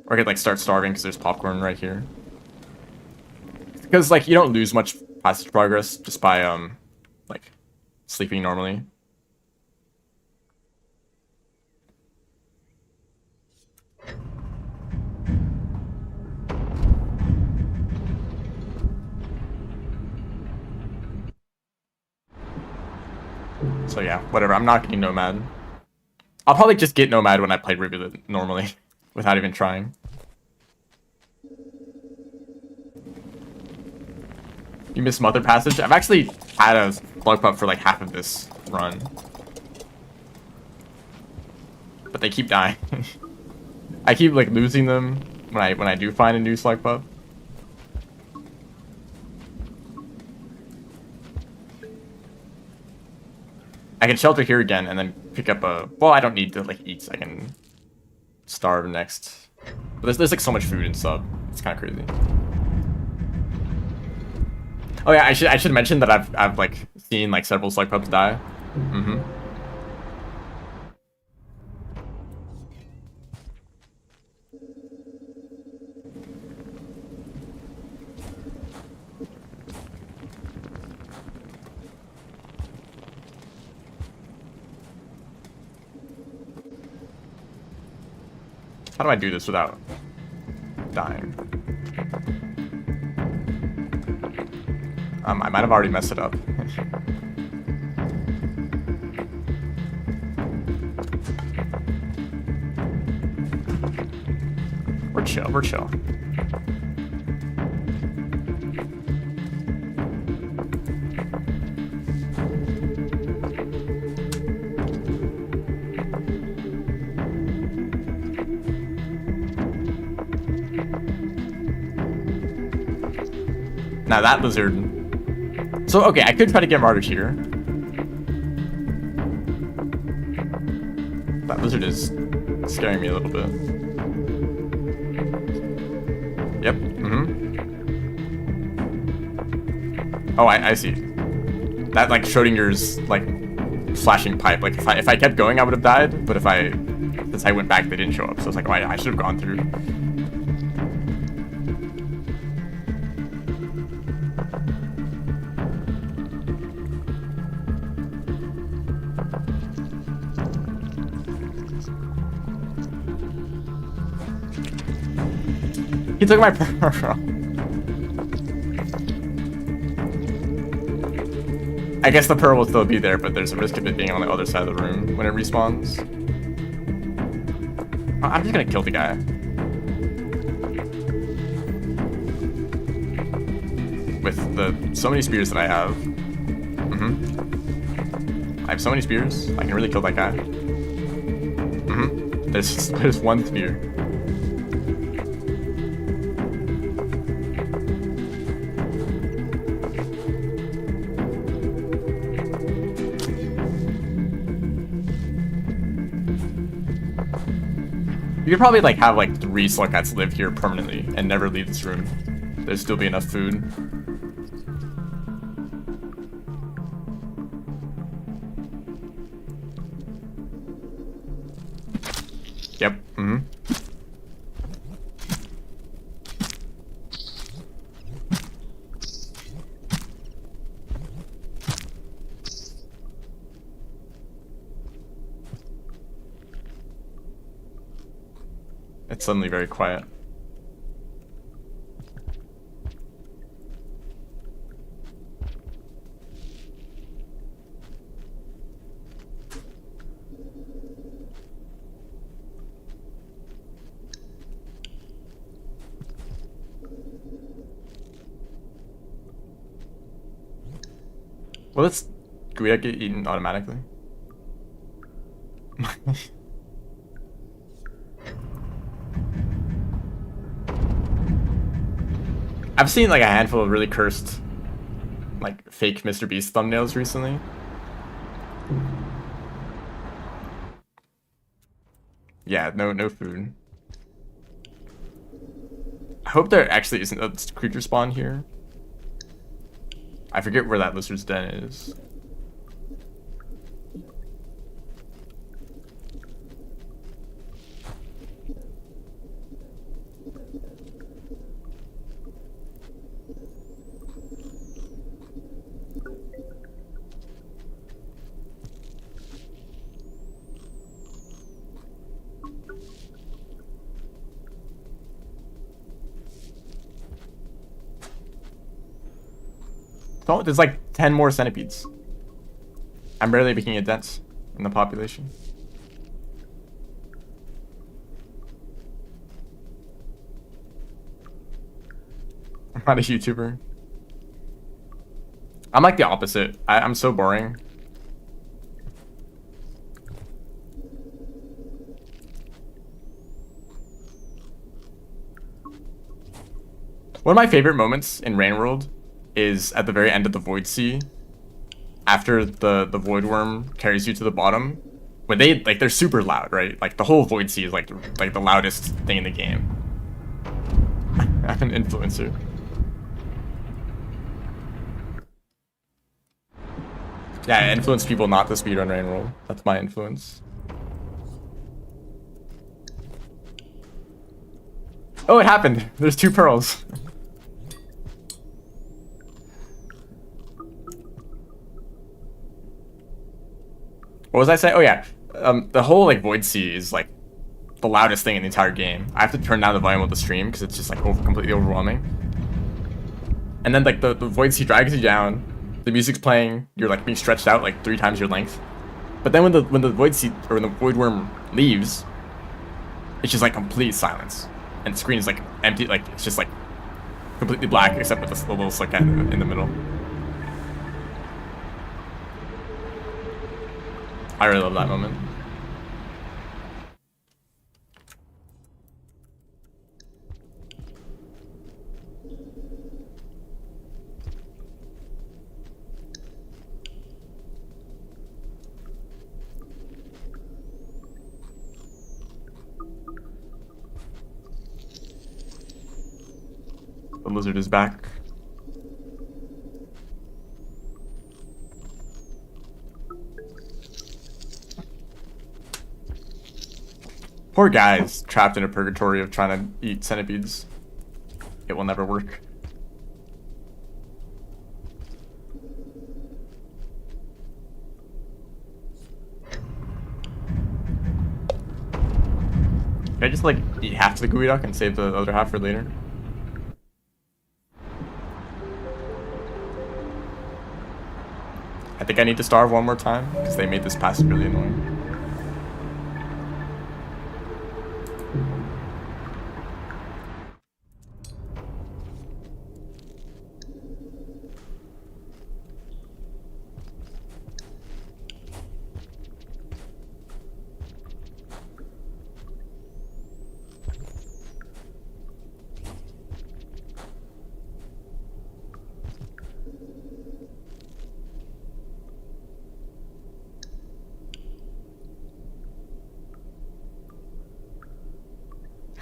Speaker 1: Or I could like start starving because there's popcorn right here. Because like you don't lose much passage progress just by like sleeping normally. So yeah, whatever. I'm not getting Nomad. I'll probably just get Nomad when I play Rivulet normally, without even trying. You missed Mother Passage? I've actually had a Slug Pup for like half of this run. But they keep dying. I keep like losing them when I do find a new Slug Pup. I can shelter here again and then pick up a... Well, I don't need to like eat. I can starve next. But there's like so much food in sub. It's kind of crazy. Oh yeah, I should mention that I've like seen like several slug pups die. Mm-hmm. How do I do this without dying? I might have already messed it up. We're chill, we're chill. Now that lizard... So, okay, I could try to get martyred here. That lizard is scaring me a little bit. Yep, mm-hmm. Oh, I see. That, like, Schrodinger's, like, flashing pipe. Like, if I kept going, I would have died. But since I went back, they didn't show up. So it's like, oh, I should have gone through. He took my pearl. I guess the pearl will still be there, but there's a risk of it being on the other side of the room when it respawns. I'm just gonna kill the guy. With so many spears that I have. I have so many spears. I can really kill that guy. There's one spear. You could probably like have like 3 slug cats live here permanently and never leave this room. There'd still be enough food. Yep. It's suddenly very quiet. Well, let's... Guida get eaten automatically? I've seen like a handful of really cursed, like fake Mr. Beast thumbnails recently. Yeah, no food. I hope there actually isn't a creature spawn here. I forget where that lizard's den is. Oh, there's like 10 more centipedes. I'm barely making a dent in the population. I'm not a YouTuber. I'm like the opposite. I'm so boring. One of my favorite moments in Rain World is at the very end of the Void Sea, after the void worm carries you to the bottom, when they like they're super loud, right? Like the whole void sea is like the loudest thing in the game. I'm an influencer. Yeah, I influence people not to speedrun rain roll. That's my influence. Oh, it happened. There's 2 pearls. What was I saying? Oh yeah, the whole like void sea is like the loudest thing in the entire game. I have to turn down the volume of the stream because it's just like completely overwhelming. And then like the void sea drags you down, the music's playing, you're like being stretched out like 3 times your length. But then when the void sea or when the void worm leaves, it's just like complete silence, and the screen is like empty, like it's just like completely black except with the little slick in the middle. I really love that moment. The lizard is back. Poor guy's trapped in a purgatory of trying to eat centipedes. It will never work. Can I just like eat half the gooey duck and save the other half for later? I think I need to starve one more time because they made this pass really annoying.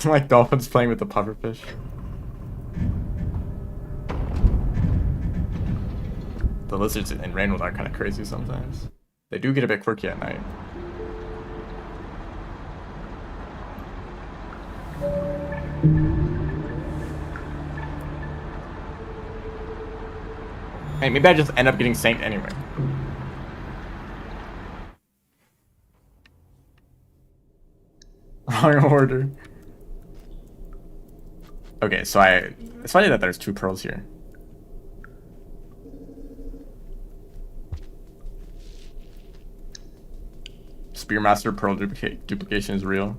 Speaker 1: Like dolphins playing with the pufferfish. The lizards in Rainwood are kind of crazy sometimes. They do get a bit quirky at night. Hey, maybe I just end up getting sanked anyway. Wrong order. Okay, so it's funny that there's 2 pearls here. Spearmaster pearl duplication is real.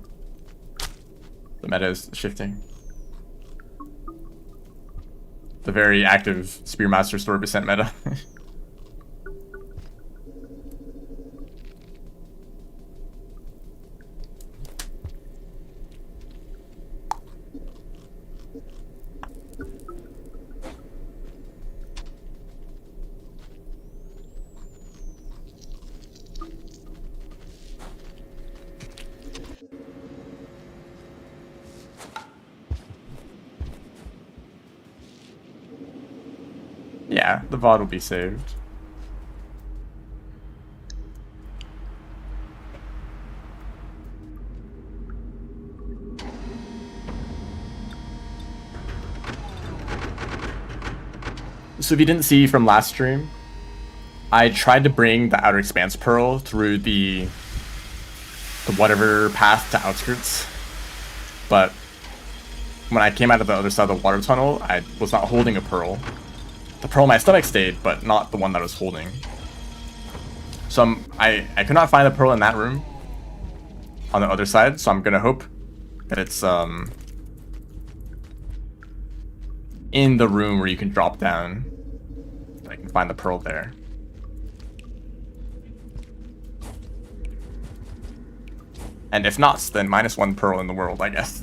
Speaker 1: The meta is shifting. The very active Spearmaster story percent meta. Yeah, the VOD will be saved. So if you didn't see from last stream, I tried to bring the Outer Expanse Pearl through the whatever path to Outskirts, but when I came out of the other side of the water tunnel, I was not holding a pearl. The pearl in my stomach stayed, but not the one that I was holding. So I could not find the pearl in that room on the other side, so I'm gonna hope that it's in the room where you can drop down. I can find the pearl there. And if not, then -1 pearl in the world, I guess.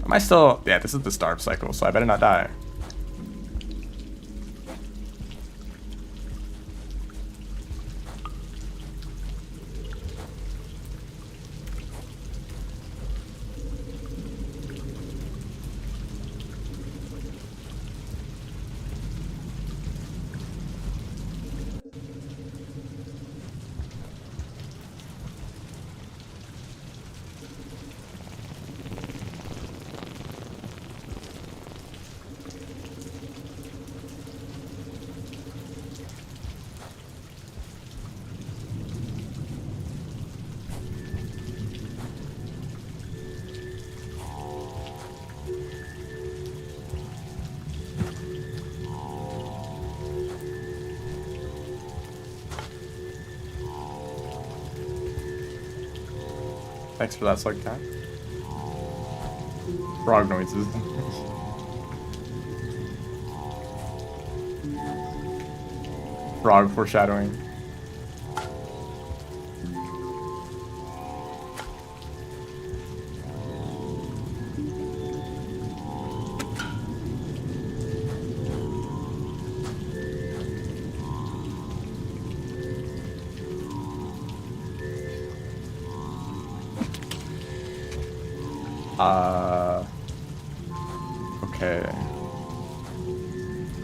Speaker 1: Am I still... Yeah, this is the starve cycle, so I better not die. Thanks for that, Slug Cat. Frog noises. Frog foreshadowing. Okay.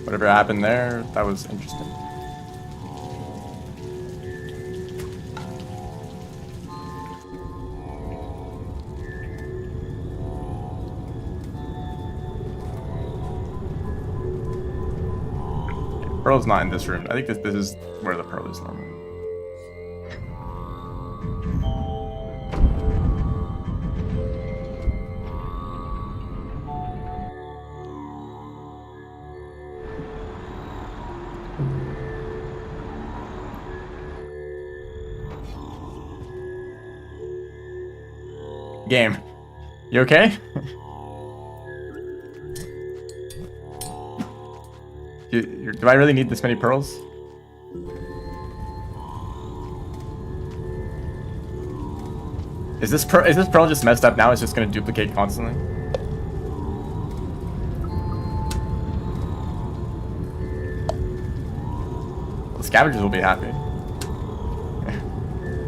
Speaker 1: Whatever happened there, that was interesting. Pearl's not in this room. I think this is where the pearl is normally. Game. You okay? Do I really need this many pearls? Is this pearl just messed up now? It's just gonna duplicate constantly? The scavengers will be happy.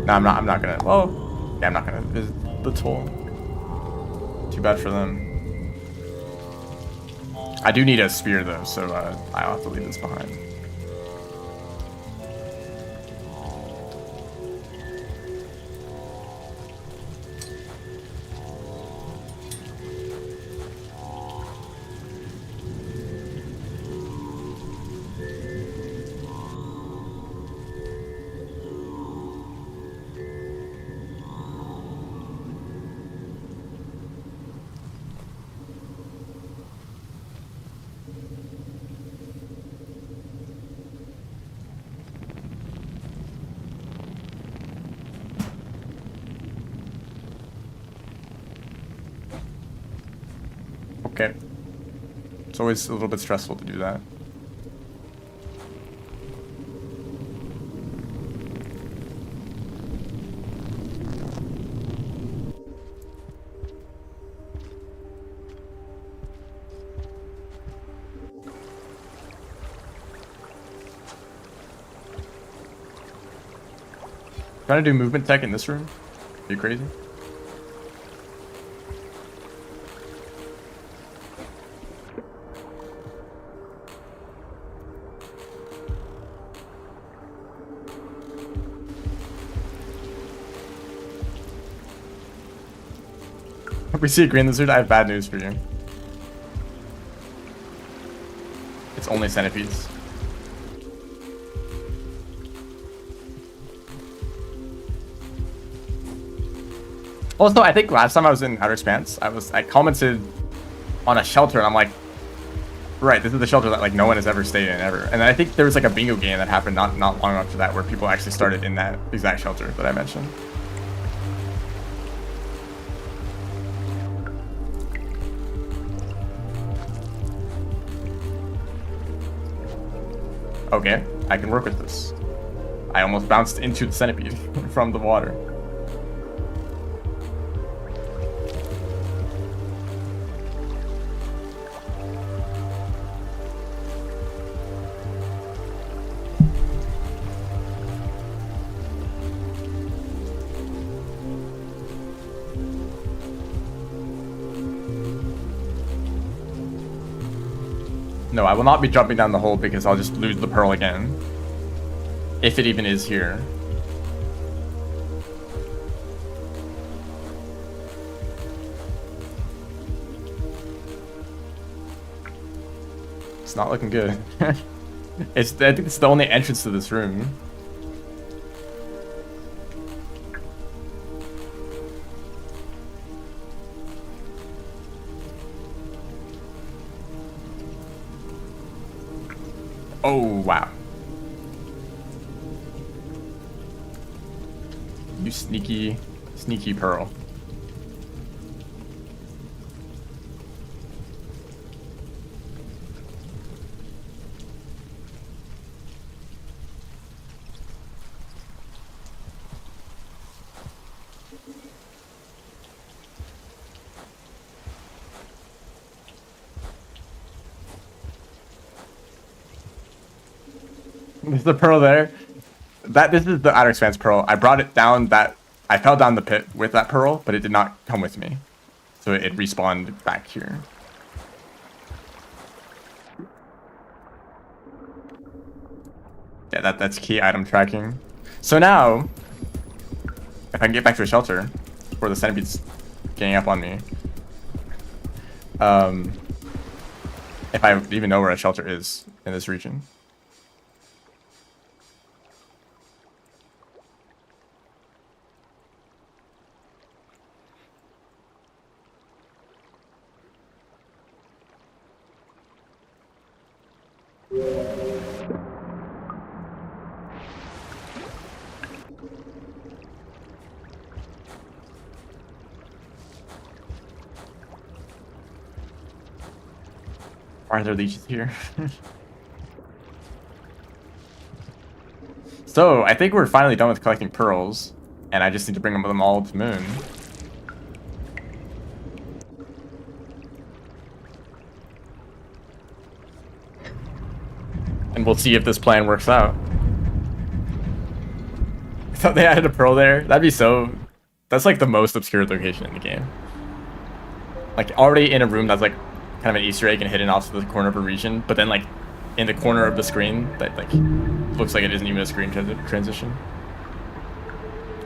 Speaker 1: No, I'm not gonna. Well, yeah, I'm not gonna visit the toll. Too bad for them. I do need a spear though, so I'll have to leave this behind. Okay. It's always a little bit stressful to do that. Trying to do movement tech in this room? Are you crazy? If we see a green lizard, I have bad news for you. It's only centipedes. Also, I think last time I was in Outer Expanse, I commented on a shelter, and I'm like, right, this is the shelter that like no one has ever stayed in ever. And I think there was like a bingo game that happened not long after that, where people actually started in that exact shelter that I mentioned. Okay, I can work with this. I almost bounced into the centipede from the water. No, I will not be jumping down the hole because I'll just lose the pearl again. If it even is here. It's not looking good. I think it's the only entrance to this room. Oh, wow. You sneaky, sneaky pearl. There's the pearl there. This is the Outer Expanse pearl. I brought it down I fell down the pit with that pearl, but it did not come with me. So it respawned back here. Yeah, that's key item tracking. So now, if I can get back to a shelter before the centipede's getting up on me. If I even know where a shelter is in this region. Why are there leeches here? So, I think we're finally done with collecting pearls, and I just need to bring them all to Moon. And we'll see if this plan works out. I thought they added a pearl there. That'd be so... That's like the most obscure location in the game. Like, already in a room that's like kind of an Easter egg and hidden off to the corner of a region, but then like in the corner of the screen that like looks like it isn't even a screen transition.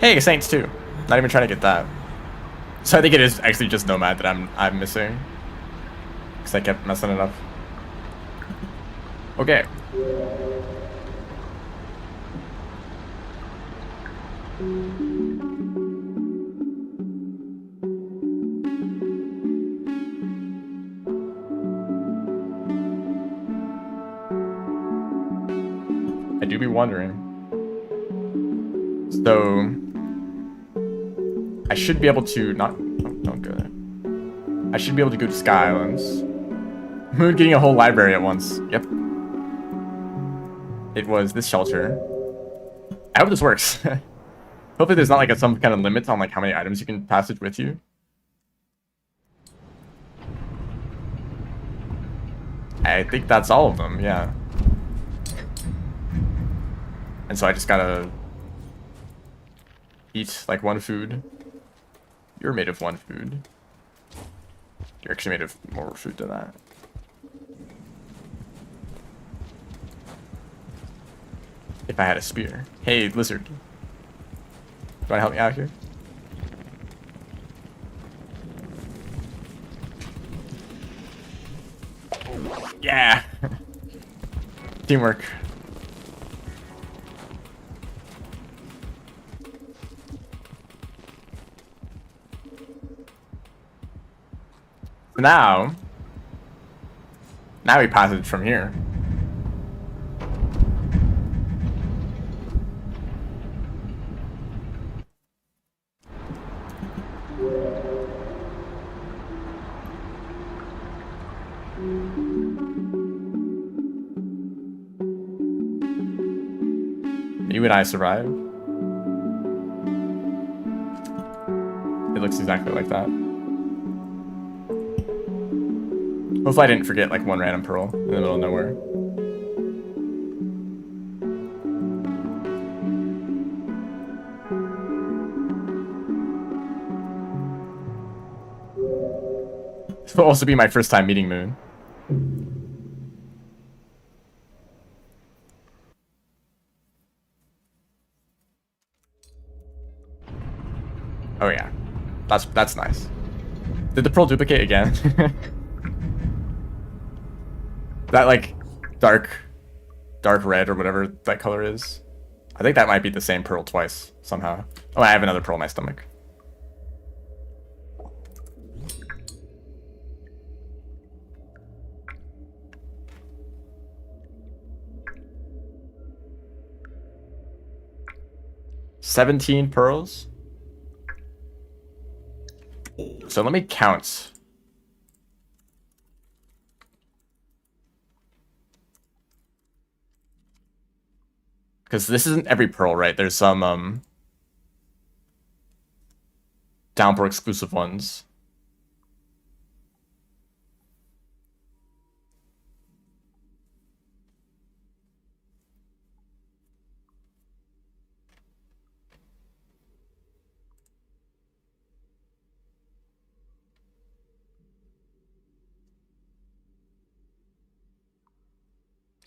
Speaker 1: Hey, Saints too. Not even trying to get that. So I think it is actually just Nomad that I'm missing. Because I kept messing it up. Okay. I do be wondering. So I should be able to not... Oh, don't go there. I should be able to go to Sky Islands. Moon getting a whole library at once. Yep. It was this shelter. I hope this works. Hopefully there's not like some kind of limit on like how many items you can passage with you. I think that's all of them, yeah. And so I just gotta eat like one food. You're made of one food. You're actually made of more food than that. If I had a spear. Hey, lizard. Do you wanna help me out here? Yeah! Teamwork. So now we passage from here. You and I survive. It looks exactly like that. Hopefully I didn't forget like one random pearl in the middle of nowhere. This will also be my first time meeting Moon. Oh yeah, that's nice. Did the pearl duplicate again? That like dark red or whatever that color is. I think that might be the same pearl twice somehow. Oh, I have another pearl in my stomach. $17 pearls. So let me count. Because this isn't every pearl, right? There's some downpour exclusive ones.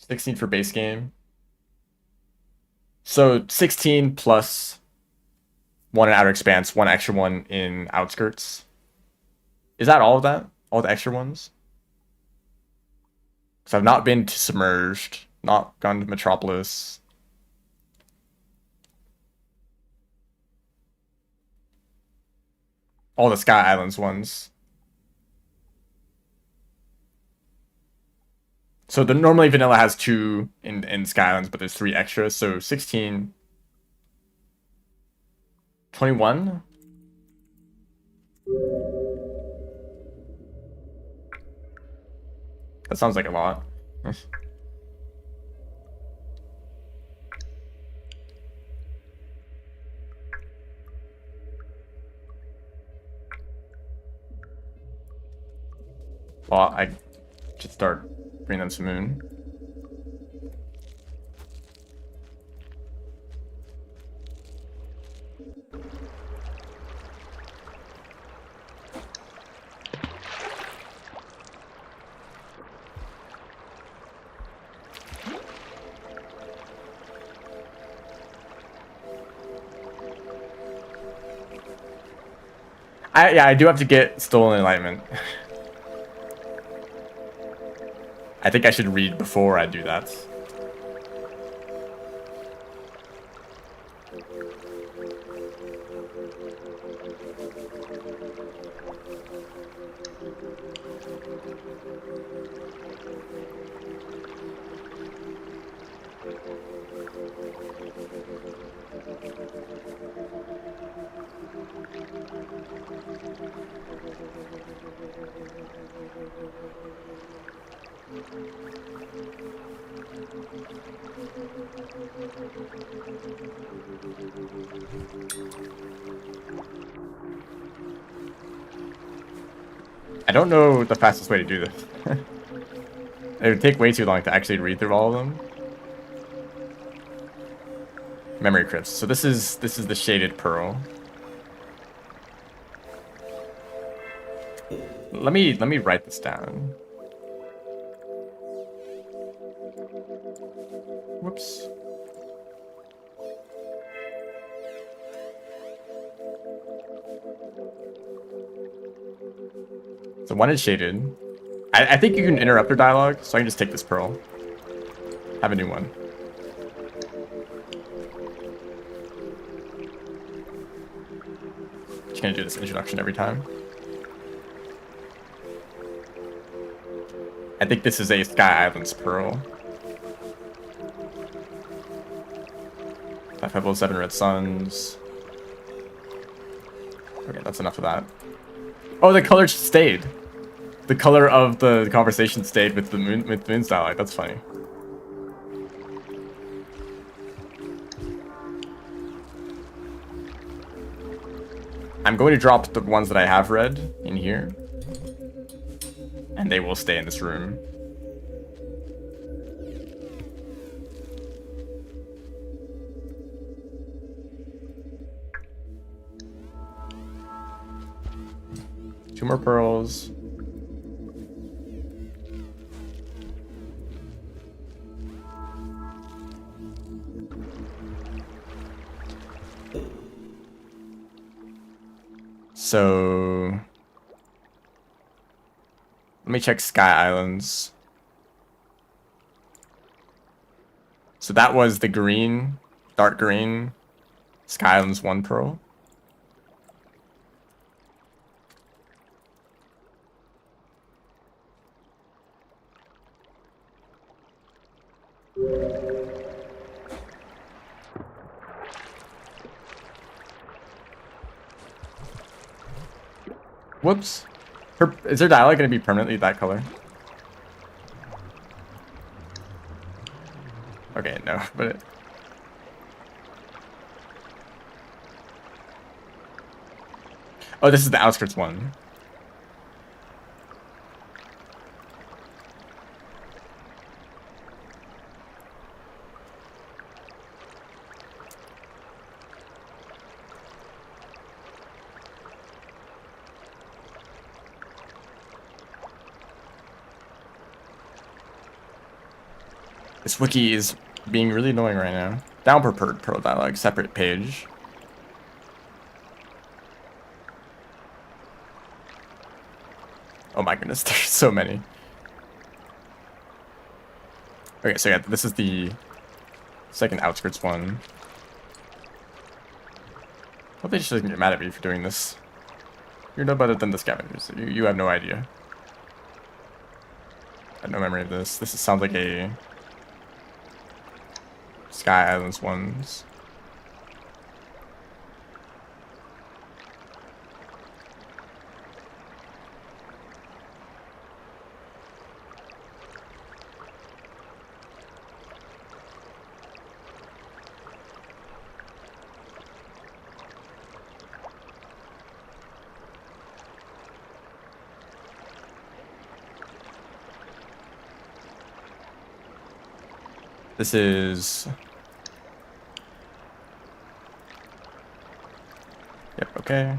Speaker 1: $16 for base game. So 16 plus one in Outer Expanse, one extra one in Outskirts. Is that all of that? All the extra ones? Because I've not been to Submerged, not gone to Metropolis. All the Sky Islands ones. So the normally vanilla has 2 in Sky Islands, but there's 3 extras. So 16, 21. That sounds like a lot. Well, I should start bringing them some moon. Yeah, I do have to get Stolen Enlightenment. I think I should read before I do that. I don't know the fastest way to do this. It would take way too long to actually read through all of them. Memory crypts. So this is the shaded pearl. Let me write this down. Whoops. So one is shaded. I think you can interrupt their dialogue, so I can just take this pearl. Have a new one. Just gonna do this introduction every time. I think this is a Sky Islands pearl. 5 Pebbles, 7 Red Suns. Okay, that's enough of that. Oh, the color stayed. The color of the conversation stayed with the moon starlight. That's funny. I'm going to drop the ones that I have read in here, and they will stay in this room. Two more pearls. So let me check Sky Islands. So that was the green, dark green, Sky Islands 1 pearl. Whoops. Is their dialogue going to be permanently that color? Okay, no, but oh, this is the outskirts one. This wiki is being really annoying right now. Down preferred pearl dialogue, separate page. Oh my goodness, there's so many. Okay, so yeah, this is the second outskirts one. I hope they just doesn't get mad at me for doing this. You're no better than the scavengers. You have no idea. I have no memory of this. This sounds like a Sky Islands ones. This is... Yep, okay.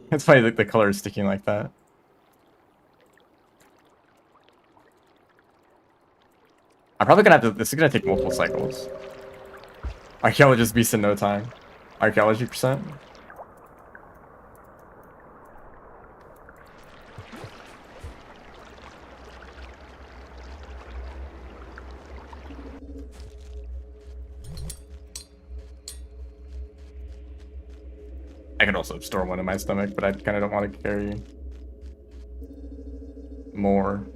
Speaker 1: It's funny that the color is sticking like that. I'm probably gonna have to... This is gonna take multiple cycles. Archaeologist beast in no time. Archaeology %. I could also store one in my stomach, but I kind of don't want to carry more.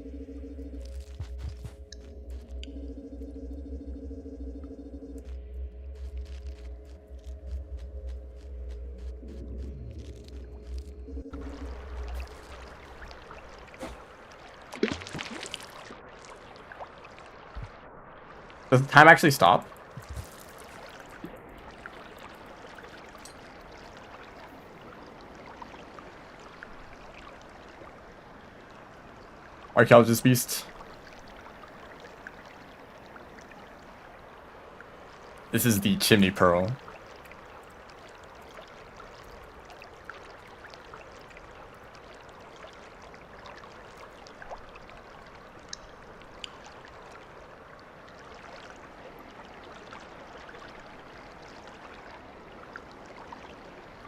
Speaker 1: Does the time actually stop? Archaeologist beast. This is the chimney pearl.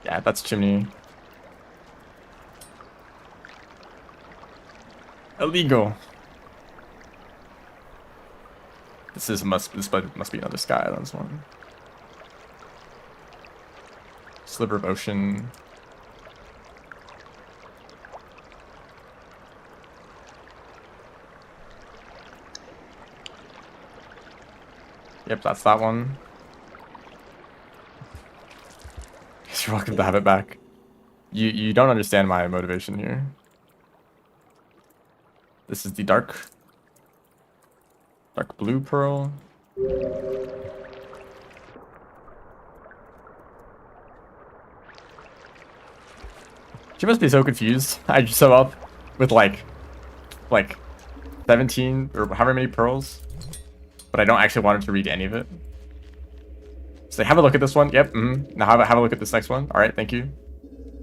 Speaker 1: Yeah, that's chimney. Illegal. This must be another Sky Islands one. Sliver of ocean. Yep, that's that one. You're welcome to have it back. You don't understand my motivation here. This is the dark blue pearl. She must be so confused. I just show up with like 17 or however many pearls, but I don't actually want her to read any of it. So have a look at this one. Yep. Now have a look at this next one. All right, thank you.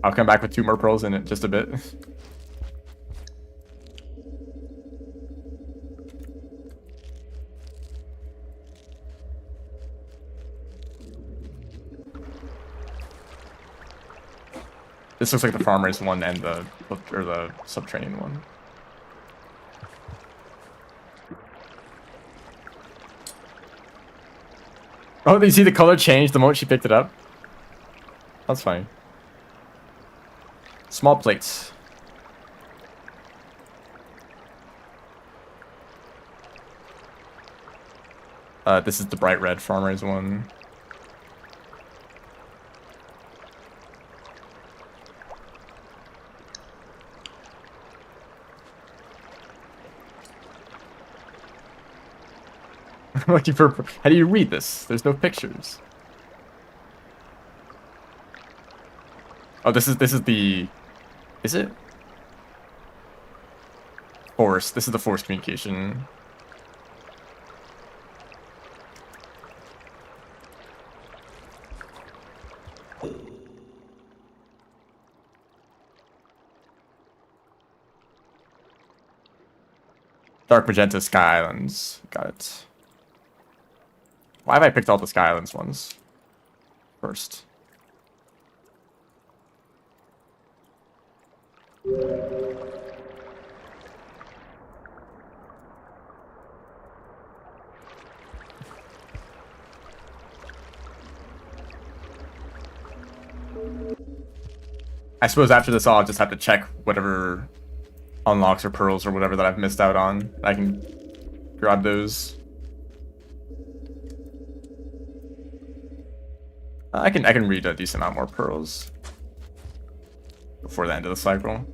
Speaker 1: I'll come back with 2 more pearls in it just a bit. This looks like the farmers one and the subterranean one. Oh, you see the color change the moment she picked it up? That's funny. Small plates. This is the bright red farmers one. Looking for. How do you read this? There's no pictures. Oh, this is the. Is it? Force. This is the force communication. Dark magenta Sky Islands. Got it. Why have I picked all the Sky Islands ones first? I suppose after this I'll just have to check whatever unlocks or pearls or whatever that I've missed out on. I can grab those. I can read a decent amount more pearls before the end of the cycle.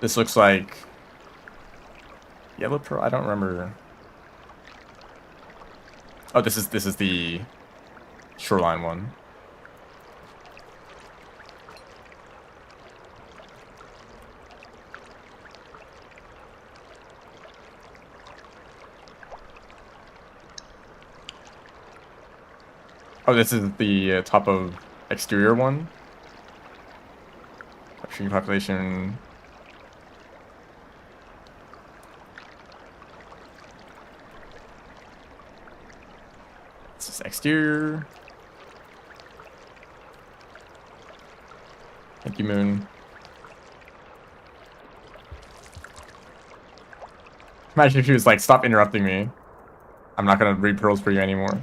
Speaker 1: This looks like yellow pearl. I don't remember. Oh, this is the shoreline one. Oh, this is the top of exterior one. Capturing population. This is exterior. Thank you, Moon. Imagine if she was like, stop interrupting me. I'm not gonna read pearls for you anymore.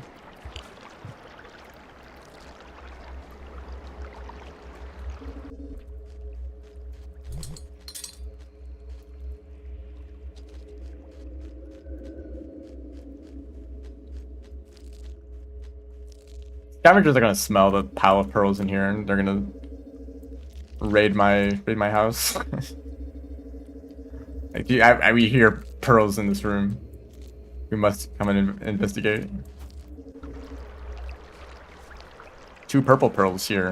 Speaker 1: Scavengers are gonna smell the pile of pearls in here, and they're gonna raid my house. Like, we hear pearls in this room. We must come and investigate. 2 purple pearls here.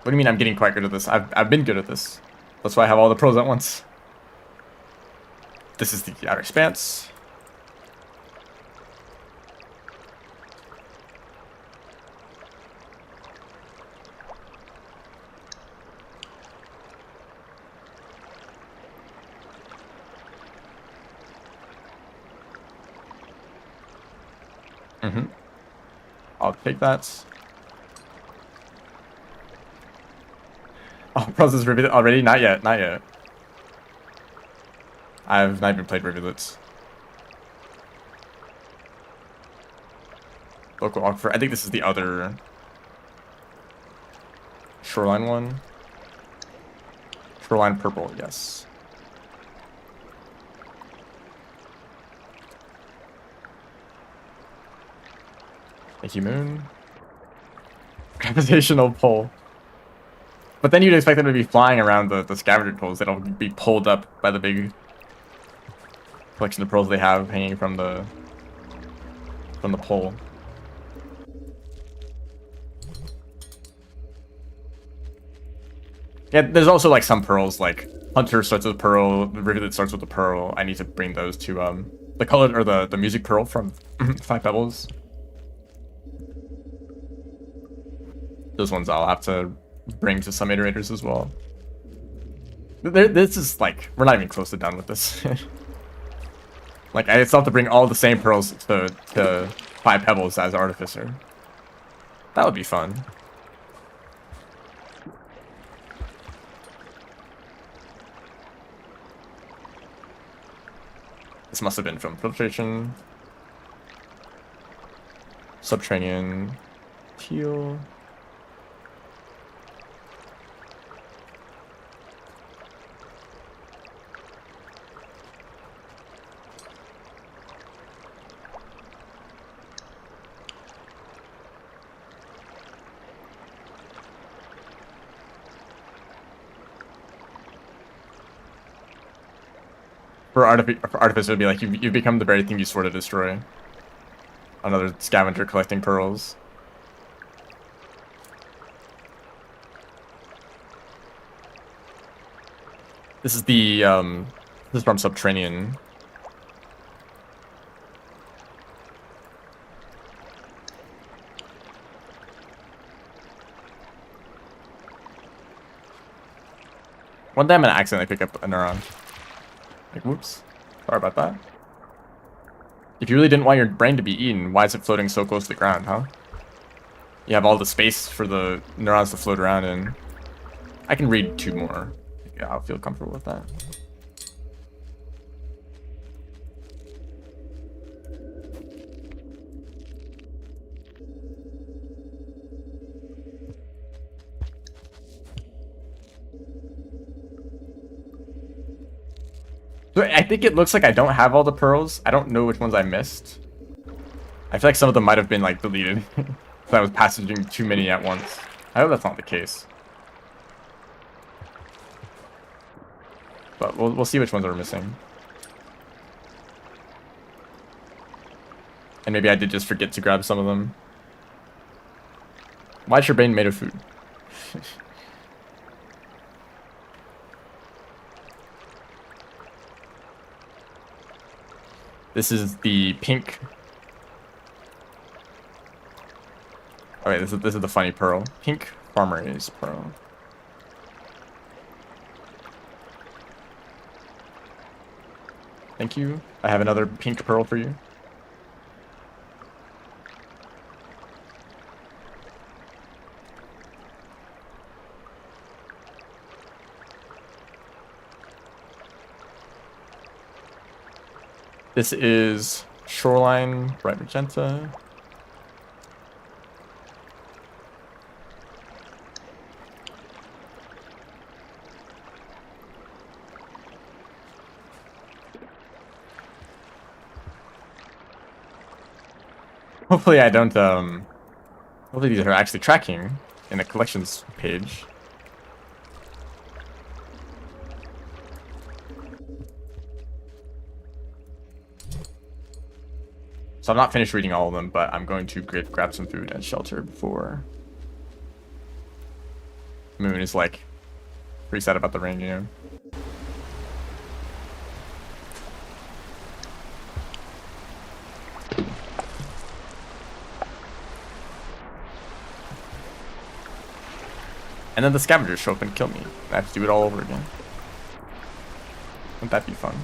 Speaker 1: What do you mean I'm getting quite good at this? I've been good at this. That's why I have all the pearls at once. This is the outer expanse. I'll take that. Oh, process Rivulet already? Not yet, not yet. I've not even played Rivulets. Local Aquifer. I think this is the other shoreline one. Shoreline purple, yes. Thank you, Moon. Gravitational pull. But then you'd expect them to be flying around the scavenger tools that'll be pulled up by the big collection of pearls they have hanging from the pole. Yeah, there's also like some pearls, like Hunter starts with a pearl, Rivulet starts with a pearl. I need to bring those to the color or the music pearl from Five Pebbles. Those ones I'll have to bring to some iterators as well. This is like, we're not even close to done with this. Like, I still have to bring all the same pearls to Five Pebbles as Artificer. That would be fun. This must have been from Filtration. Subterranean. Teal. For Artificer, it would be like, you've become the very thing you swore to destroy. Another scavenger collecting pearls. This is the, this is from Subterranean. One day I'm gonna accidentally pick up a neuron. Like, whoops. Sorry about that. If you really didn't want your brain to be eaten, why is it floating so close to the ground, huh? You have all the space for the neurons to float around in. I can read 2 more. Yeah, I'll feel comfortable with that. So I think it looks like I don't have all the pearls. I don't know which ones I missed. I feel like some of them might have been like deleted. So I was passaging too many at once. I hope that's not the case. But we'll see which ones are missing. And maybe I did just forget to grab some of them. Why's your brain made of food? This is the pink. Oh wait, this is the funny pearl. Pink Farmer's pearl. Thank you. I have another pink pearl for you. This is Shoreline, bright magenta. Hopefully I don't, hopefully these are actually tracking in the collections page. So I'm not finished reading all of them, but I'm going to grab some food and shelter before Moon is like pretty sad about the rain, you know? And then the scavengers show up and kill me. I have to do it all over again. Wouldn't that be fun?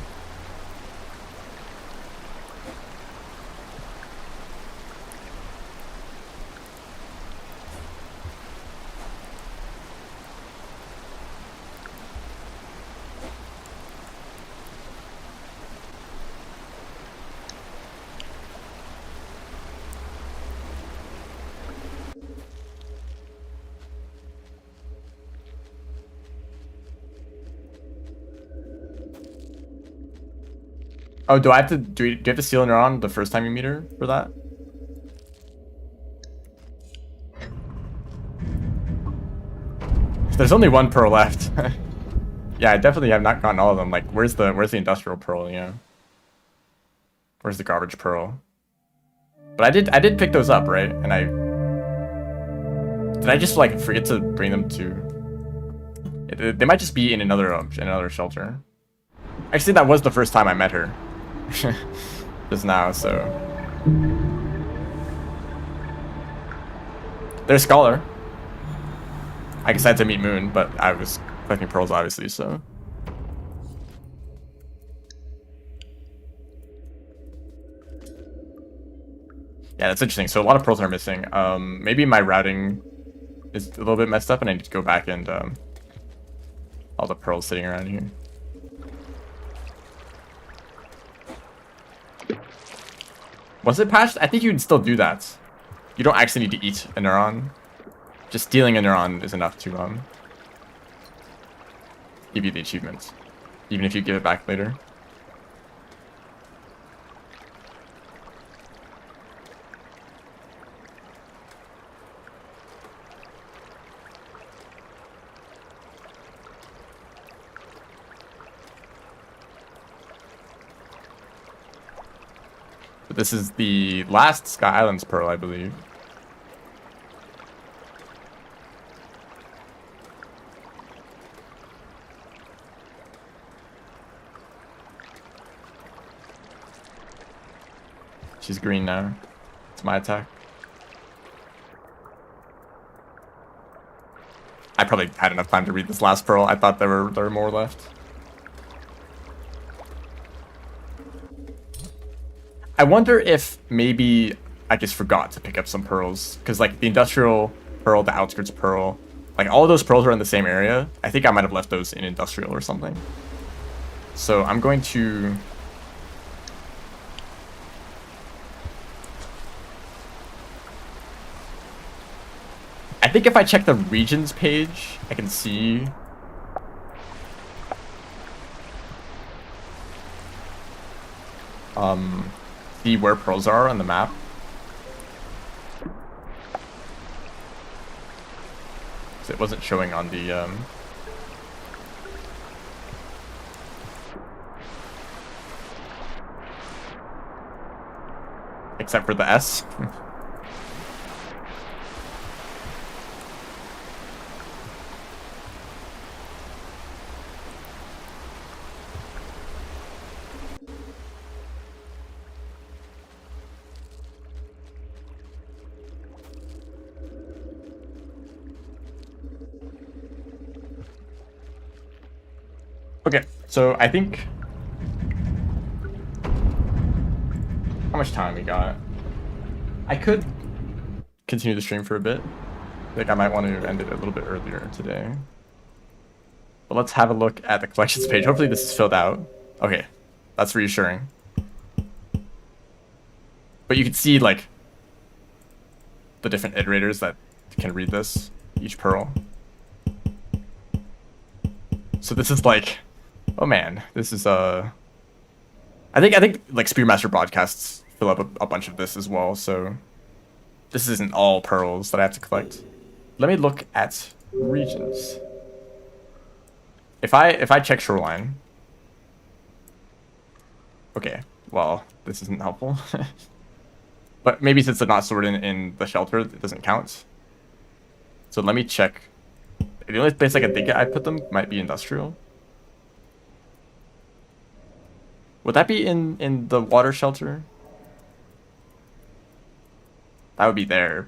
Speaker 1: Oh, do I have to do you have to seal her on the first time you meet her for that? There's only 1 pearl left. Yeah, I definitely have not gotten all of them. Like, where's the industrial pearl, you know? Where's the garbage pearl? But I did pick those up, right? And did I just like forget to bring them to They might just be in another shelter. Actually, that was the first time I met her. Just now, so. There's Scholar. I guess I had to meet Moon, but I was collecting pearls, obviously, so. Yeah, that's interesting. So a lot of pearls are missing. Maybe my routing is a little bit messed up, and I need to go back and all the pearls sitting around here. Was it patched? I think you can still do that. You don't actually need to eat a neuron. Just stealing a neuron is enough to give you the achievement, even if you give it back later. But this is the last Sky Islands pearl, I believe. She's green now. It's my attack. I probably had enough time to read this last pearl. I thought there were more left. I wonder if maybe I just forgot to pick up some pearls, because like the industrial pearl, the outskirts pearl, like all of those pearls are in the same area. I think I might have left those in industrial or something. So I'm going to. I think if I check the regions page, I can see. See where pearls are on the map. So it wasn't showing on the except for the S. Okay, so I think. How much time we got? I could continue the stream for a bit. I think I might want to end it a little bit earlier today. But let's have a look at the collections page. Hopefully this is filled out. Okay, that's reassuring. But you can see like the different iterators that can read this, each pearl. So this is like, oh man, this is I think like Spearmaster broadcasts fill up a bunch of this as well, so this isn't all pearls that I have to collect. Let me look at regions. If I check shoreline. Okay, well, this isn't helpful. But maybe since they're not stored in the shelter, it doesn't count. So let me check. The only place I can think I put them might be industrial. Would that be in the water shelter? That would be there.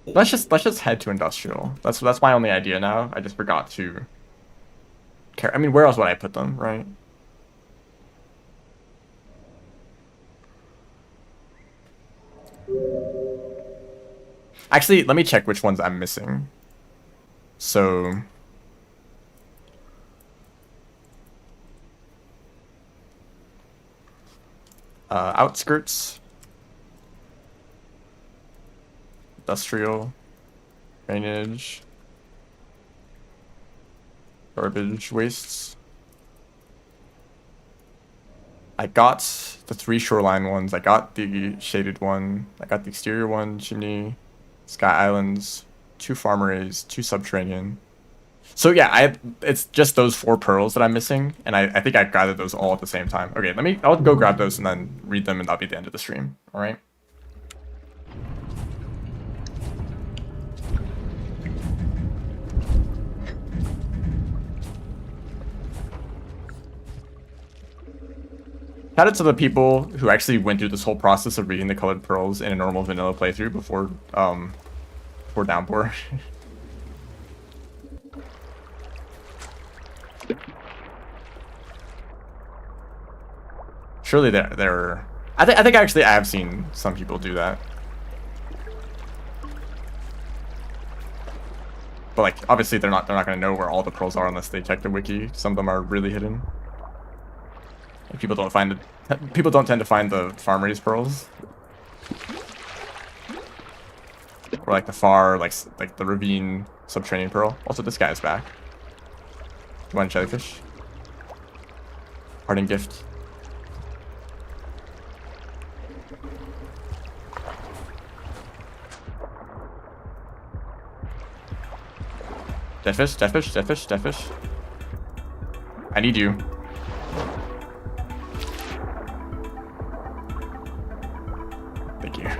Speaker 1: Let's just head to industrial. That's my only idea now. I just forgot to care. I mean, where else would I put them, right? Actually, let me check which ones I'm missing. So outskirts, industrial, drainage, garbage wastes. I got the 3 shoreline ones. I got the shaded one. I got the exterior one, chimney, Sky Islands, 2 farm arrays, 2 subterranean. So yeah, it's just those 4 pearls that I'm missing, and I think I gathered those all at the same time. Okay, I'll go grab those and then read them, and that'll be the end of the stream. All right. Shout out to the people who actually went through this whole process of reading the colored pearls in a normal vanilla playthrough before downpour. Surely they're I think actually I have seen some people do that. But like obviously they're not gonna know where all the pearls are unless they check the wiki. Some of them are really hidden. Like, people don't tend to find the farm raised pearls. Or like the far like the ravine subterranean pearl. Also this guy's back. Do you want jellyfish? Parting gift. Deathfish. I need you. Thank you.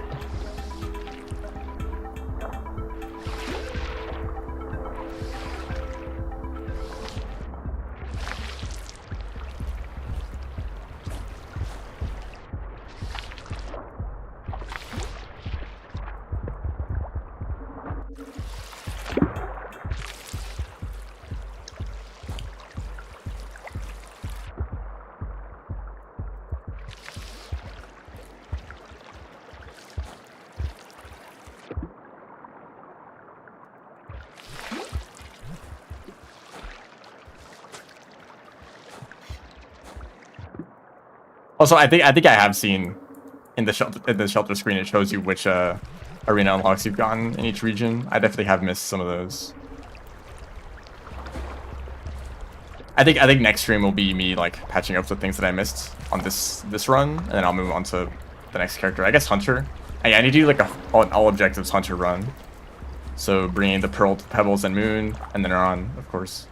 Speaker 1: Also, I think I have seen in the shelter screen it shows you which arena unlocks you've gotten in each region. I definitely have missed some of those. I think next stream will be me like patching up the things that I missed on this run, and then I'll move on to the next character. I guess Hunter. I need to do like an all objectives Hunter run. So bringing the Pearl, Pebbles, and Moon, and then on, of course,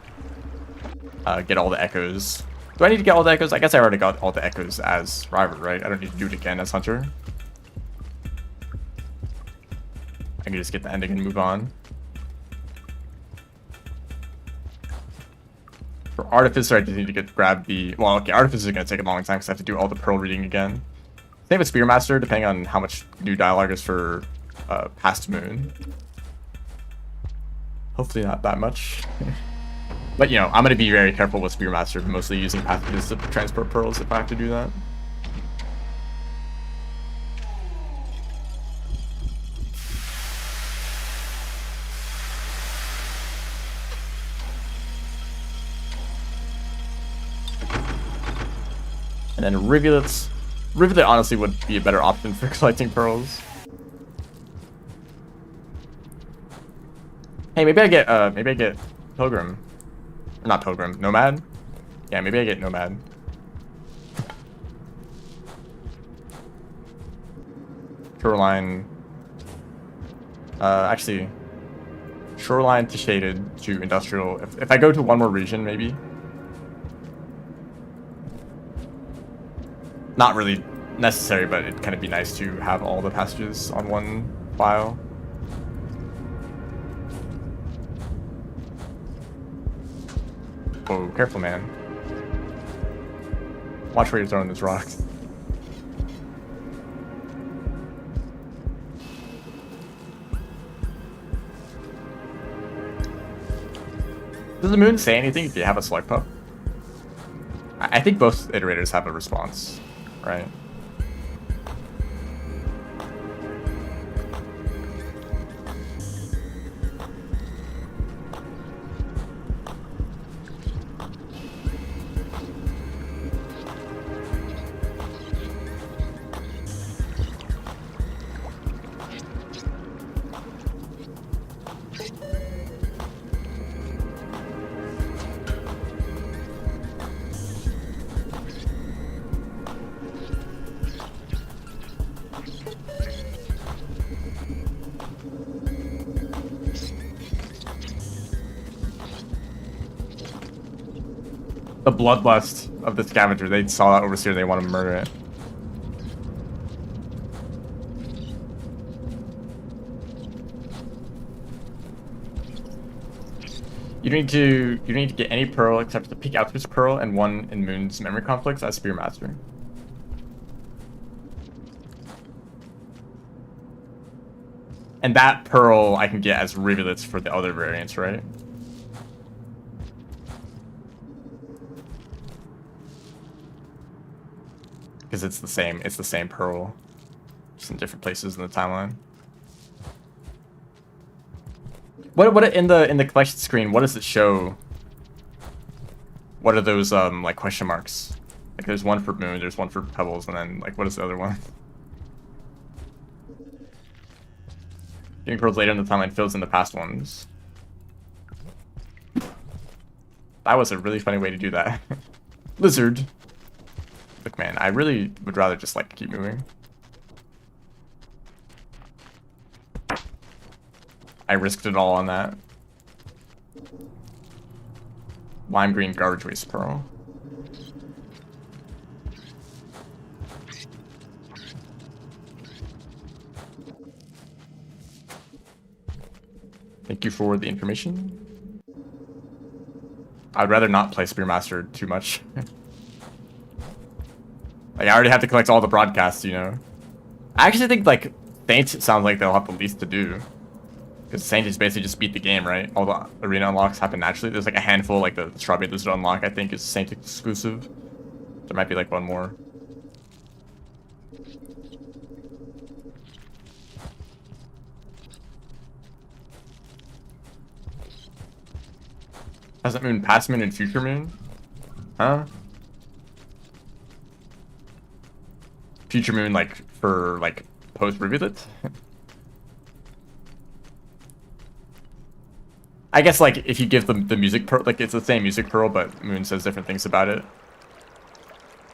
Speaker 1: get all the echoes. Do I need to get all the echoes? I guess I already got all the echoes as River, right? I don't need to do it again as Hunter. I can just get the ending and move on. For Artificer, I just need to grab the... Well, okay, Artificer is going to take a long time because I have to do all the Pearl reading again. Same with Spearmaster, depending on how much new dialogue is for Past Moon. Hopefully not that much. But, you know, I'm going to be very careful with Spearmaster, mostly using passages to transport pearls if I have to do that. And then rivulets. Rivulet honestly would be a better option for collecting pearls. Hey, maybe I get Pilgrim. Not Pilgrim, Nomad? Yeah, maybe I get Nomad. Shoreline. Actually, Shoreline to Shaded to Industrial. If I go to one more region, maybe. Not really necessary, but it'd kind of be nice to have all the passages on one file. Oh, careful, man. Watch where you're throwing those rocks. Does the moon say anything if you have a Slug Pup? I think both iterators have a response, right? The bloodlust of the scavenger. They saw that overseer. They want to murder it. You need to get any pearl except the Peak Outpost pearl and one in Moon's memory conflicts as Spearmaster. And that pearl I can get as rivulets for the other variants, right? Because it's the same pearl, just in different places in the timeline. What in the collection screen? What does it show? What are those like question marks? Like there's one for Moon, there's one for Pebbles, and then like what is the other one? Getting pearls later in the timeline fills in the past ones. That was a really funny way to do that. Lizard. Look, man, I really would rather just like keep moving. I risked it all on that. Lime green garbage waste pearl. Thank you for the information. I'd rather not play Spearmaster too much. Like, I already have to collect all the broadcasts, you know? I actually think, like, Saint sounds like they'll have the least to do. Because Saint is basically just beat the game, right? All the arena unlocks happen naturally. There's, like, a handful, like, the Strawberry Lizard unlock, I think, is Saint exclusive. There might be, like, one more. Present Moon, Past Moon, and Future Moon? Huh? Future Moon, like, for, like, post-Rivulet? I guess, like, if you give them the music pearl, like, it's the same music pearl, but Moon says different things about it.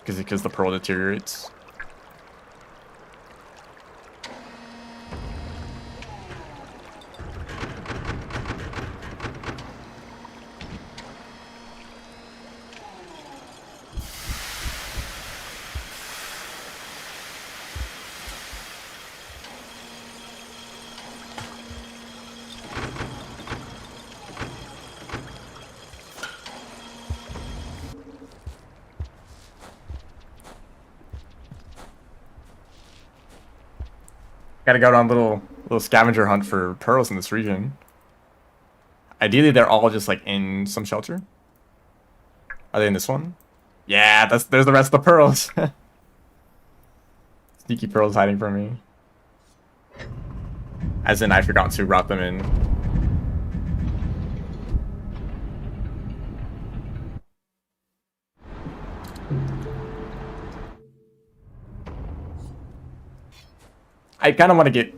Speaker 1: Because the pearl deteriorates. Gotta go on a little scavenger hunt for pearls in this region. Ideally, they're all just like in some shelter. Are they in this one? Yeah, there's the rest of the pearls. Sneaky pearls hiding from me. As in, I forgot to route them in. I kind of want to get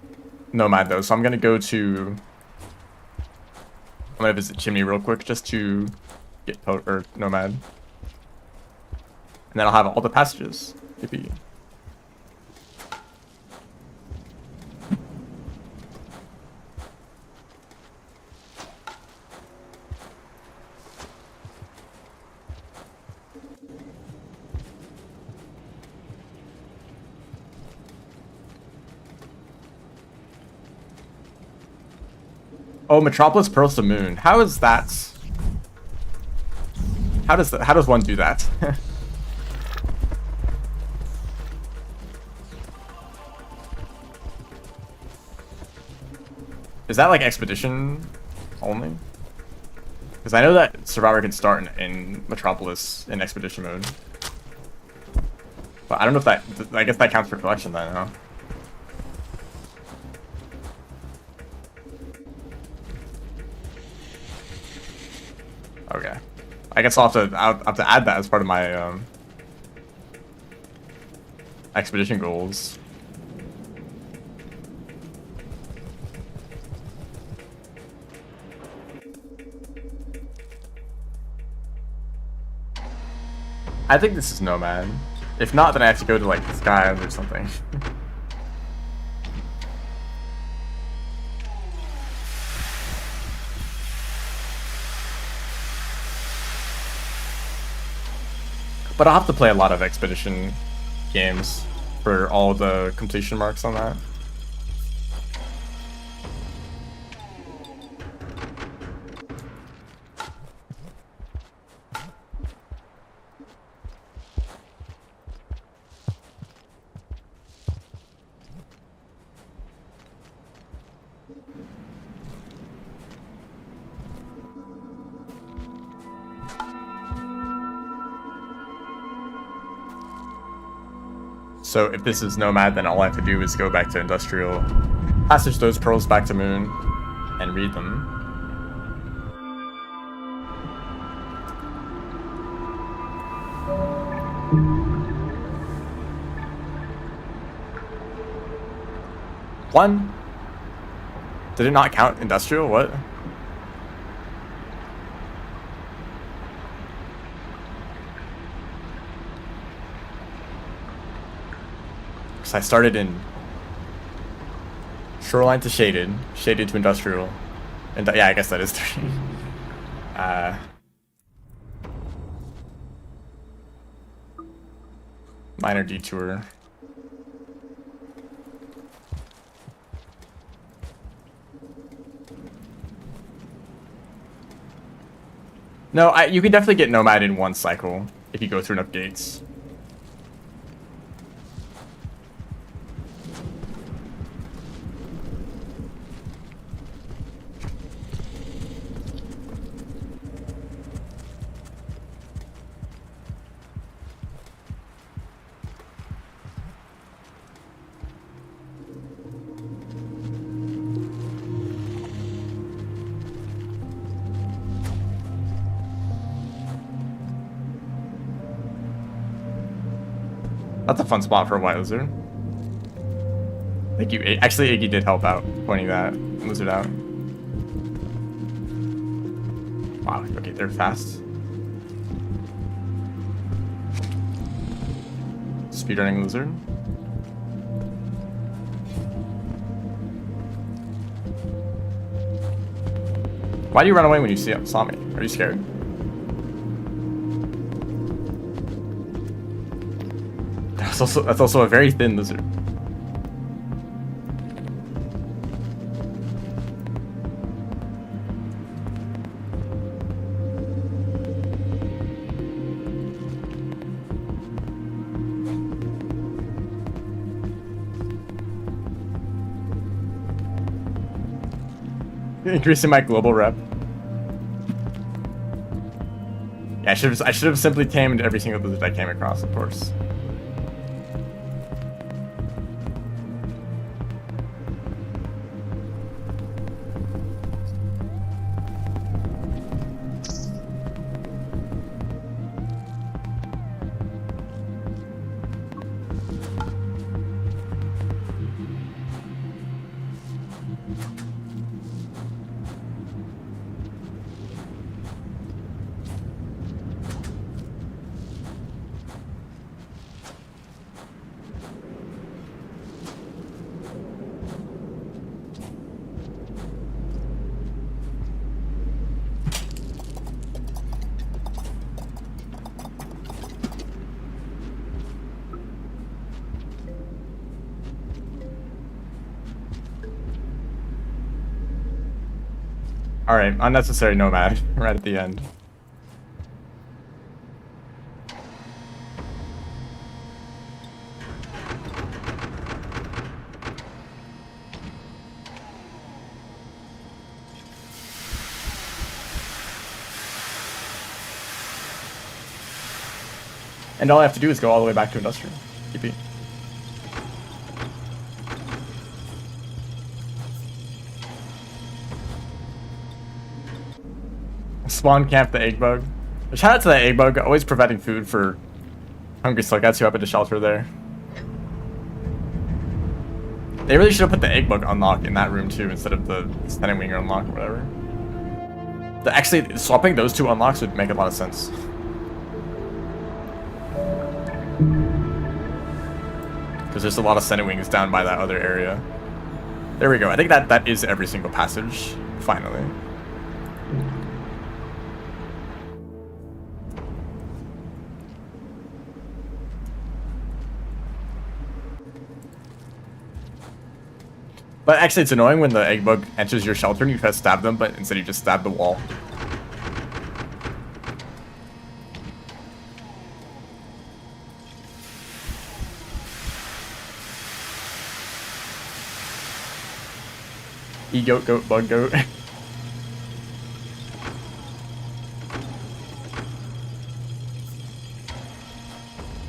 Speaker 1: Nomad though, so I'm gonna go to. I'm gonna visit Chimney real quick just to get Nomad, and then I'll have all the passages. Yippee. Oh, Metropolis Pearls to Moon. How is that? How does one do that? Is that like expedition only? Because I know that Survivor can start in Metropolis in expedition mode. But I don't know if that, I guess that counts for collection then, huh? Okay. I guess I'll have to add that as part of my expedition goals. I think this is Nomad. If not, then I have to go to like the Skies or something. But I'll have to play a lot of Expedition games for all the completion marks on that. So if this is Nomad, then all I have to do is go back to Industrial, passage those pearls back to Moon, and read them. One? Did it not count Industrial? What? I started in Shoreline to Shaded, Shaded to Industrial, and yeah, I guess that is 3. Minor detour. No, you can definitely get Nomad in one cycle if you go through enough gates. That's a fun spot for a white lizard. Thank you. Actually, Iggy did help out pointing that lizard out. Wow, okay, they're fast. Speedrunning lizard. Why do you run away when you saw me? Are you scared? That's also a very thin lizard. Increasing my global rep. Yeah, I should have simply tamed every single lizard I came across, of course. Alright, unnecessary Nomad, right at the end. And all I have to do is go all the way back to Industrial. TP. Spawn camp the egg bug. Shout out to the egg bug, always providing food for hungry slugouts who happen to shelter there. They really should have put the egg bug unlock in that room too, instead of the standing winger unlock or whatever. Actually, swapping those two unlocks would make a lot of sense. Because there's a lot of Senate wings down by that other area. There we go. I think that is every single passage, finally. But actually, it's annoying when the egg bug enters your shelter and you try to stab them, but instead you just stab the wall. E-goat, goat, bug, goat.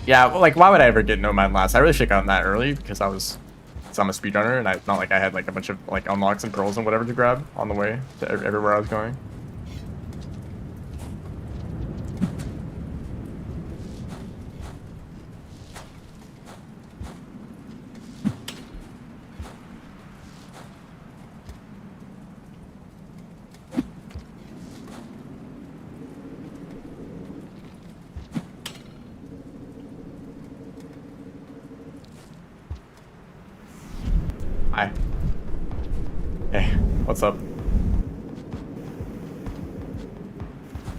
Speaker 1: Yeah, well, like, why would I ever get Nomad last? I really should have gotten that early because I'm a speedrunner, and not like I had like a bunch of like unlocks and pearls and whatever to grab on the way to everywhere I was going. Hi. Hey, what's up?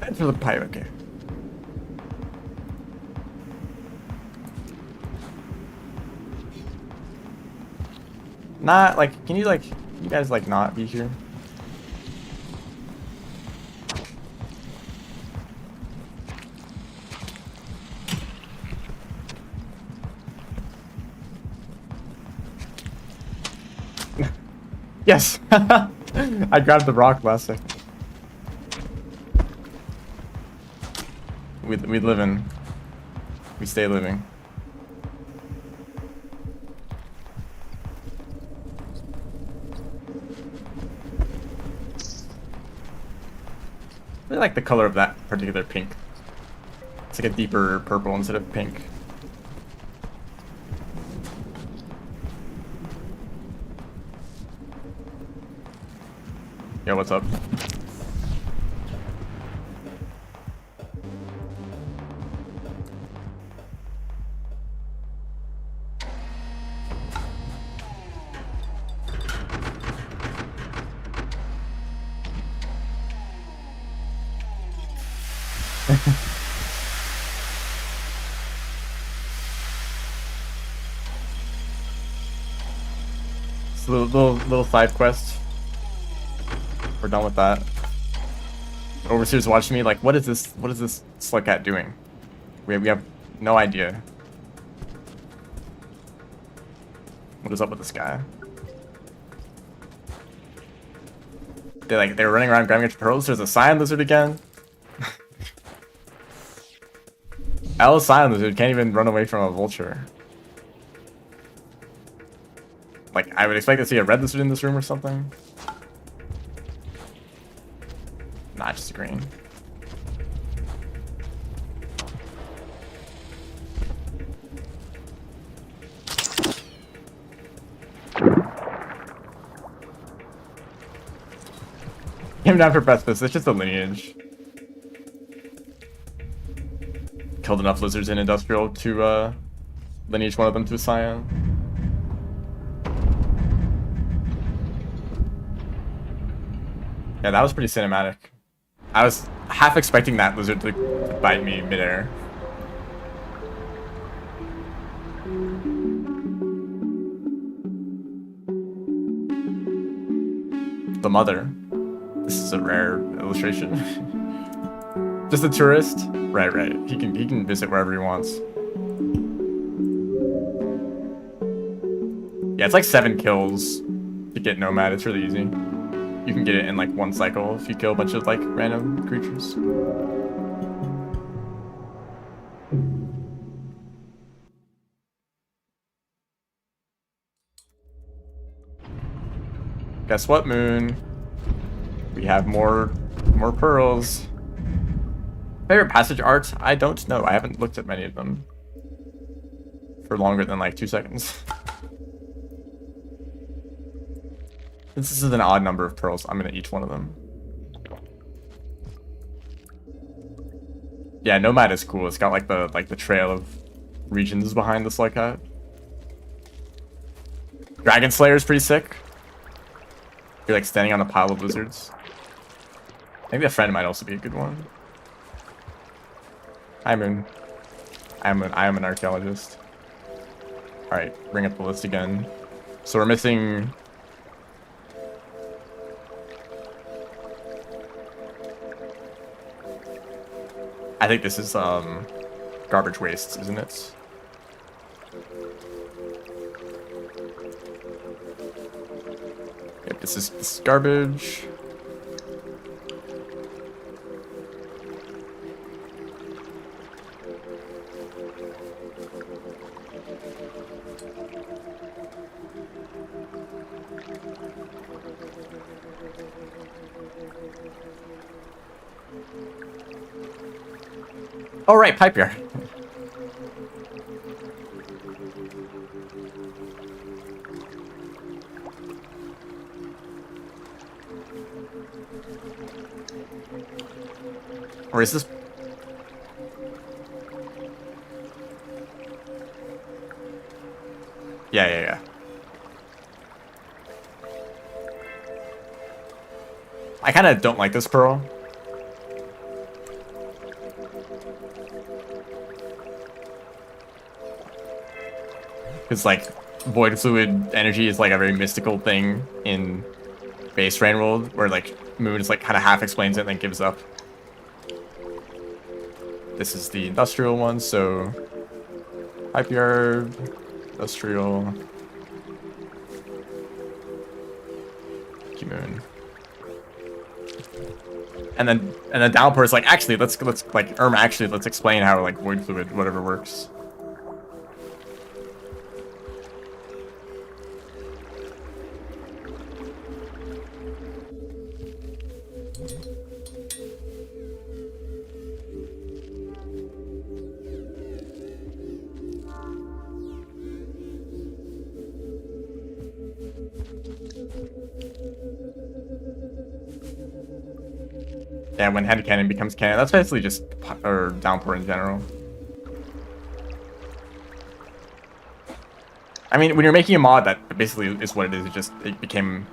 Speaker 1: Enter the pipe, okay. Not, like, can you guys, like, not be here? Yes! I grabbed the rock last second. We live in. We stay living. I really like the color of that particular pink. It's like a deeper purple instead of pink. Yo, what's up? It's a little side quest. We're done with that. Overseer's watching me like, what is this slug cat doing? We have no idea. What is up with this guy? They were running around grabbing pearls. There's a cyan lizard again. L cyan lizard can't even run away from a vulture. Like, I would expect to see a red lizard in this room or something. Not just a green. Came down for breakfast. It's just a lineage. Killed enough lizards in industrial to lineage one of them to a cyan. Yeah, that was pretty cinematic. I was half expecting that lizard to bite me midair. The mother. This is a rare illustration. Just a tourist? Right. He can visit wherever he wants. Yeah, it's like 7 kills to get Nomad. It's really easy. You can get it in like 1 cycle if you kill a bunch of like random creatures. Guess what, Moon? We have more pearls. Favorite passage arts? I don't know. I haven't looked at many of them for longer than like 2 seconds. Since this is an odd number of pearls, I'm gonna eat one of them. Yeah, Nomad is cool. It's got like the trail of regions behind the slug cat. Dragon Slayer is pretty sick. You're like standing on a pile of lizards. Maybe a friend might also be a good one. Hi, Moon. I am an archaeologist. All right, bring up the list again. So we're missing I think this is garbage waste, isn't it? Yep, this is garbage. Oh, right, pipe yard. Or is this? Yeah. I kind of don't like this pearl. Because, like, void fluid energy is, like, a very mystical thing in base Rain World, where, like, Moon is, like, kind of half explains it and then gives up. This is the industrial one, so... Pipe yard, industrial... Moon. And then Downpour is like, actually, let's like, actually, let's explain how, like, void fluid, whatever works. Yeah, when head cannon becomes cannon, that's basically just or Downpour in general. I mean, when you're making a mod, that basically is what it is.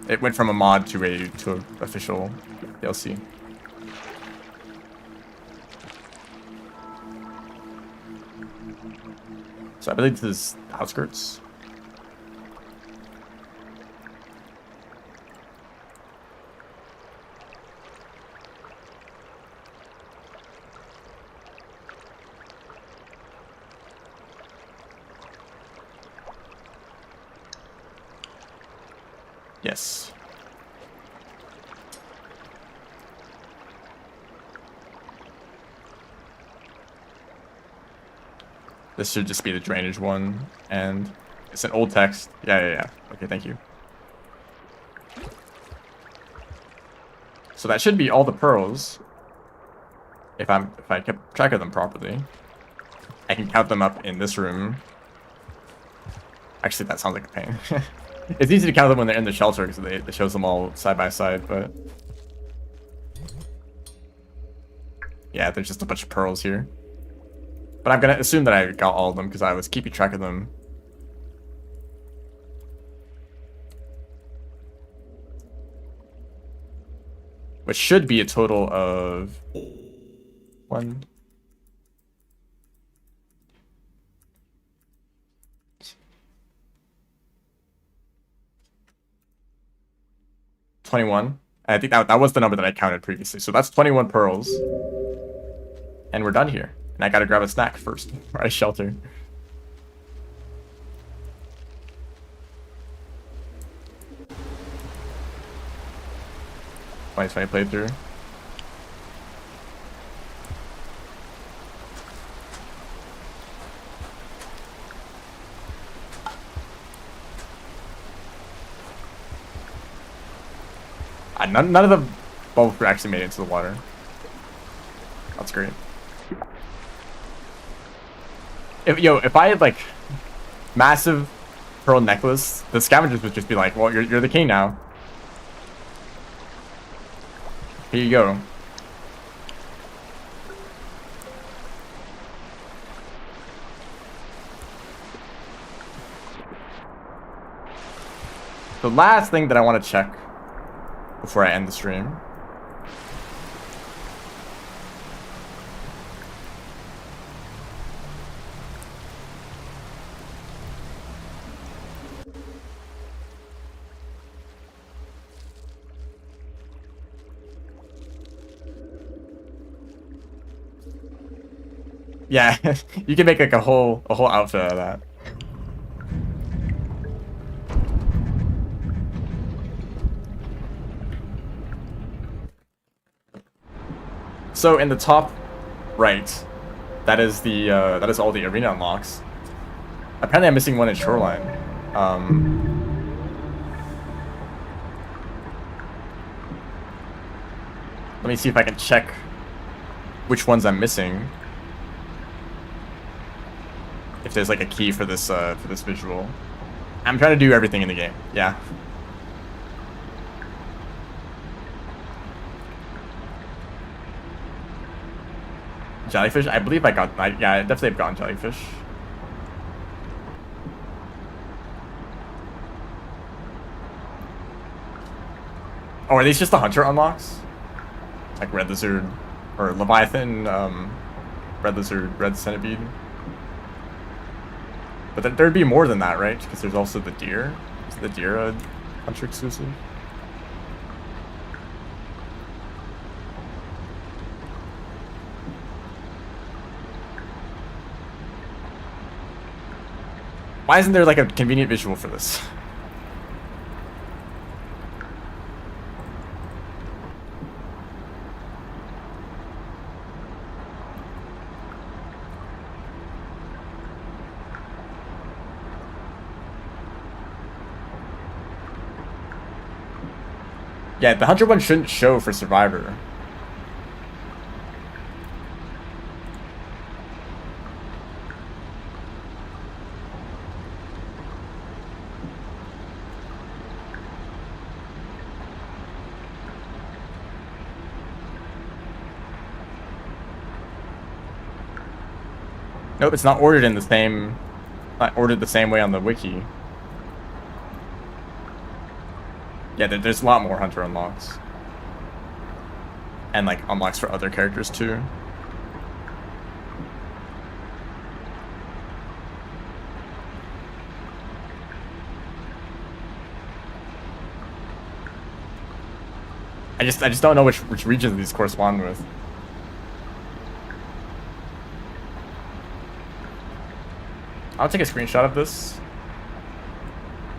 Speaker 1: It went from a mod to a official DLC. So I believe this is outskirts. Yes. This should just be the drainage one, and it's an old text. Yeah. Okay, thank you. So that should be all the pearls. If I kept track of them properly. I can count them up in this room. Actually, that sounds like a pain. It's easy to count them when they're in the shelter because it shows them all side by side, but... Yeah, there's just a bunch of pearls here. But I'm gonna assume that I got all of them because I was keeping track of them. Which should be a total of... 1... 21. I think that was the number that I counted previously. So that's 21 pearls. And we're done here. And I gotta grab a snack first before I shelter. Nice playthrough. None of the bulk actually made it into the water. That's great. If I had, like, massive pearl necklace, the scavengers would just be like, well, you're the king now. Here you go. The last thing that I want to check before I end the stream. Yeah, you can make like a whole outfit out of that. So in the top right, that is all the arena unlocks. Apparently, I'm missing one in Shoreline. Let me see if I can check which ones I'm missing. If there's like a key for this visual. I'm trying to do everything in the game. Yeah. Jellyfish? I believe yeah, I definitely have gotten jellyfish. Oh, are these just the hunter unlocks? Like Red Lizard or Leviathan, Red Lizard, Red Centipede. But there'd be more than that, right? Because there's also the deer. Is the deer a hunter exclusive? Why isn't there like a convenient visual for this? Yeah, the hunter one shouldn't show for Survivor. Nope, it's not ordered in the same... Not ordered the same way on the wiki. Yeah, there's a lot more hunter unlocks. And like unlocks for other characters too. I just don't know which regions these correspond with. I'll take a screenshot of this.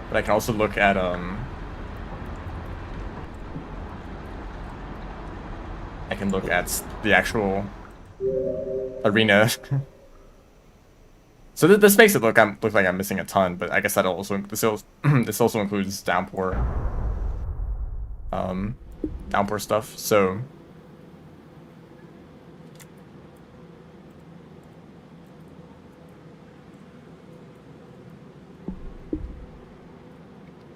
Speaker 1: But I can also look at I can look at the actual arena. So this makes it look like I'm missing a ton, but I guess that also this also includes downpour downpour stuff. So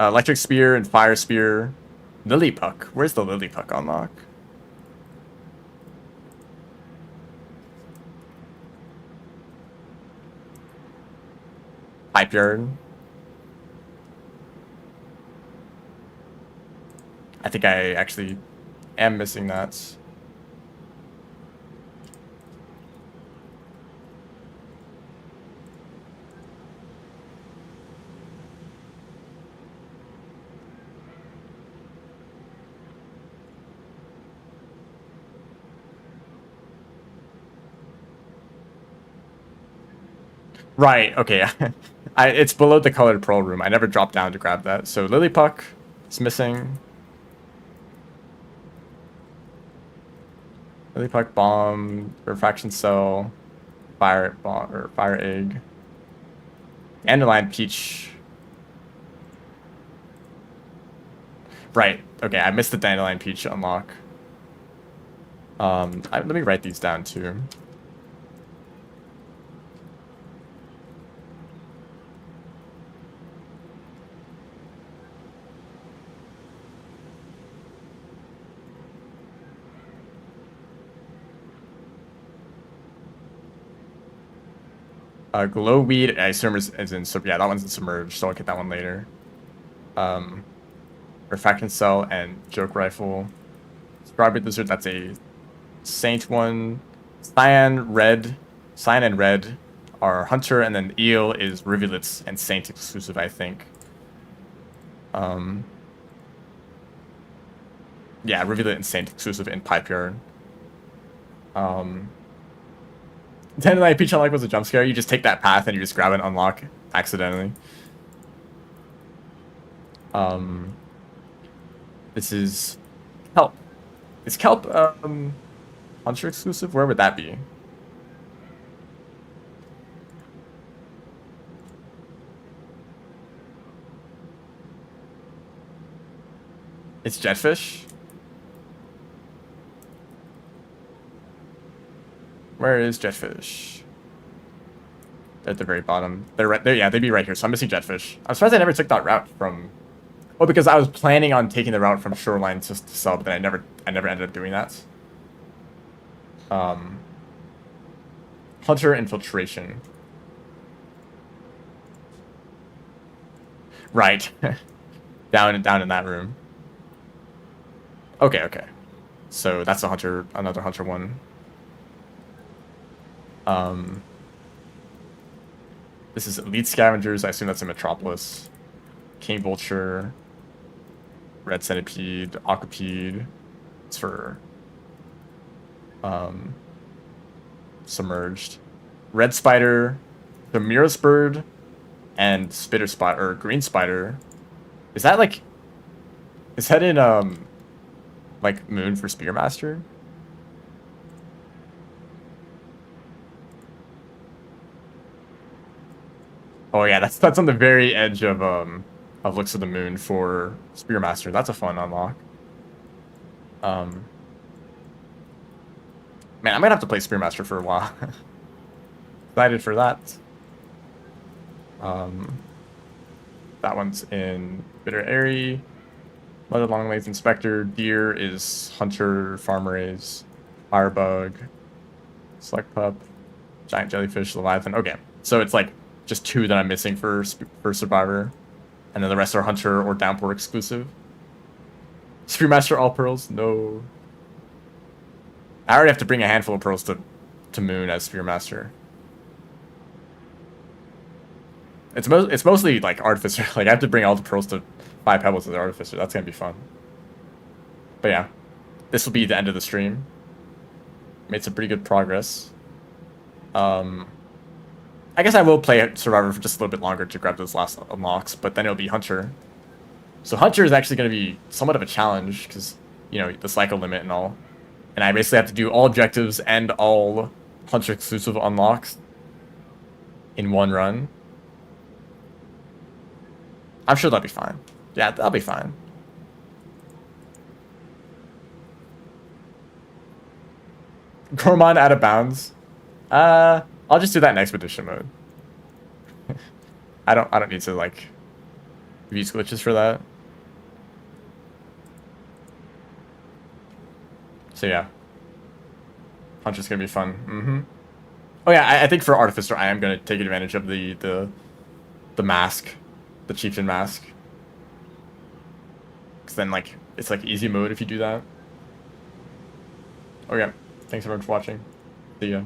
Speaker 1: electric spear and fire spear, lily puck. Where's the lily puck unlock? Pipe yard. I think I actually am missing that. Right, okay. It's below the colored pearl room. I never dropped down to grab that. So lily puck is missing. Lily puck, bomb, refraction cell, fire bomb or fire egg. Dandelion peach. Right, okay, I missed the dandelion peach unlock. Let me write these down too. Glow weed, I assume is in, so yeah, that one's in submerged, so I'll get that one later. Refraction cell and joke rifle. Strawberry lizard, that's a saint one. Cyan and red are hunter, and then eel is rivulets and saint exclusive, I think. Yeah, rivulet and saint exclusive in pipe yard. Dandelion Peach unlock was a jump scare. You just take that path and you just grab and unlock accidentally. This is Kelp. Is Kelp Hunter exclusive? Where would that be? It's Jetfish. Where is Jetfish? They're at the very bottom. They're right there. Yeah, they'd be right here. So I'm missing Jetfish. I'm surprised I never took that route from. Well, because I was planning on taking the route from Shoreline to sub, but I never ended up doing that. Hunter infiltration. Right. down in that room. Okay. So that's a hunter, another hunter one. This is Elite Scavengers. I assume that's in Metropolis. King Vulture. Red Centipede. Aquapede. It's for Submerged. Red Spider. The Mirrorless Bird. And Spitter Spider, or Green Spider. Is that like... Is that in, like, Moon for Spearmaster? Oh yeah, that's on the very edge of Looks of the Moon for Spearmaster. That's a fun unlock. Man, I might have to play Spearmaster for a while. Excited for that. That one's in Bitter Airy. Mother Longlegs Inspector. Deer is Hunter, Farmerays, Firebug, Select Pup, Giant Jellyfish, Leviathan. Okay, so it's like just 2 that I'm missing for Survivor. And then the rest are Hunter or Downpour exclusive. Spearmaster all pearls? No. I already have to bring a handful of pearls to Moon as Spearmaster. It's mostly like Artificer. Like I have to bring all the pearls to 5 Pebbles as Artificer. That's gonna be fun. But yeah, this will be the end of the stream. Made some pretty good progress. I guess I will play Survivor for just a little bit longer to grab those last unlocks, but then it'll be Hunter. So Hunter is actually going to be somewhat of a challenge because, you know, the cycle limit and all. And I basically have to do all objectives and all Hunter exclusive unlocks in one run. I'm sure that'll be fine. Yeah, that'll be fine. Gormon out of bounds. I'll just do that in expedition mode. I don't need to like use glitches for that. So yeah, Hunter's gonna be fun. Oh yeah, I think for Artificer I am gonna take advantage of the mask, the Chieftain mask. Cause then like it's like easy mode if you do that. Okay, thanks everyone for watching. See ya.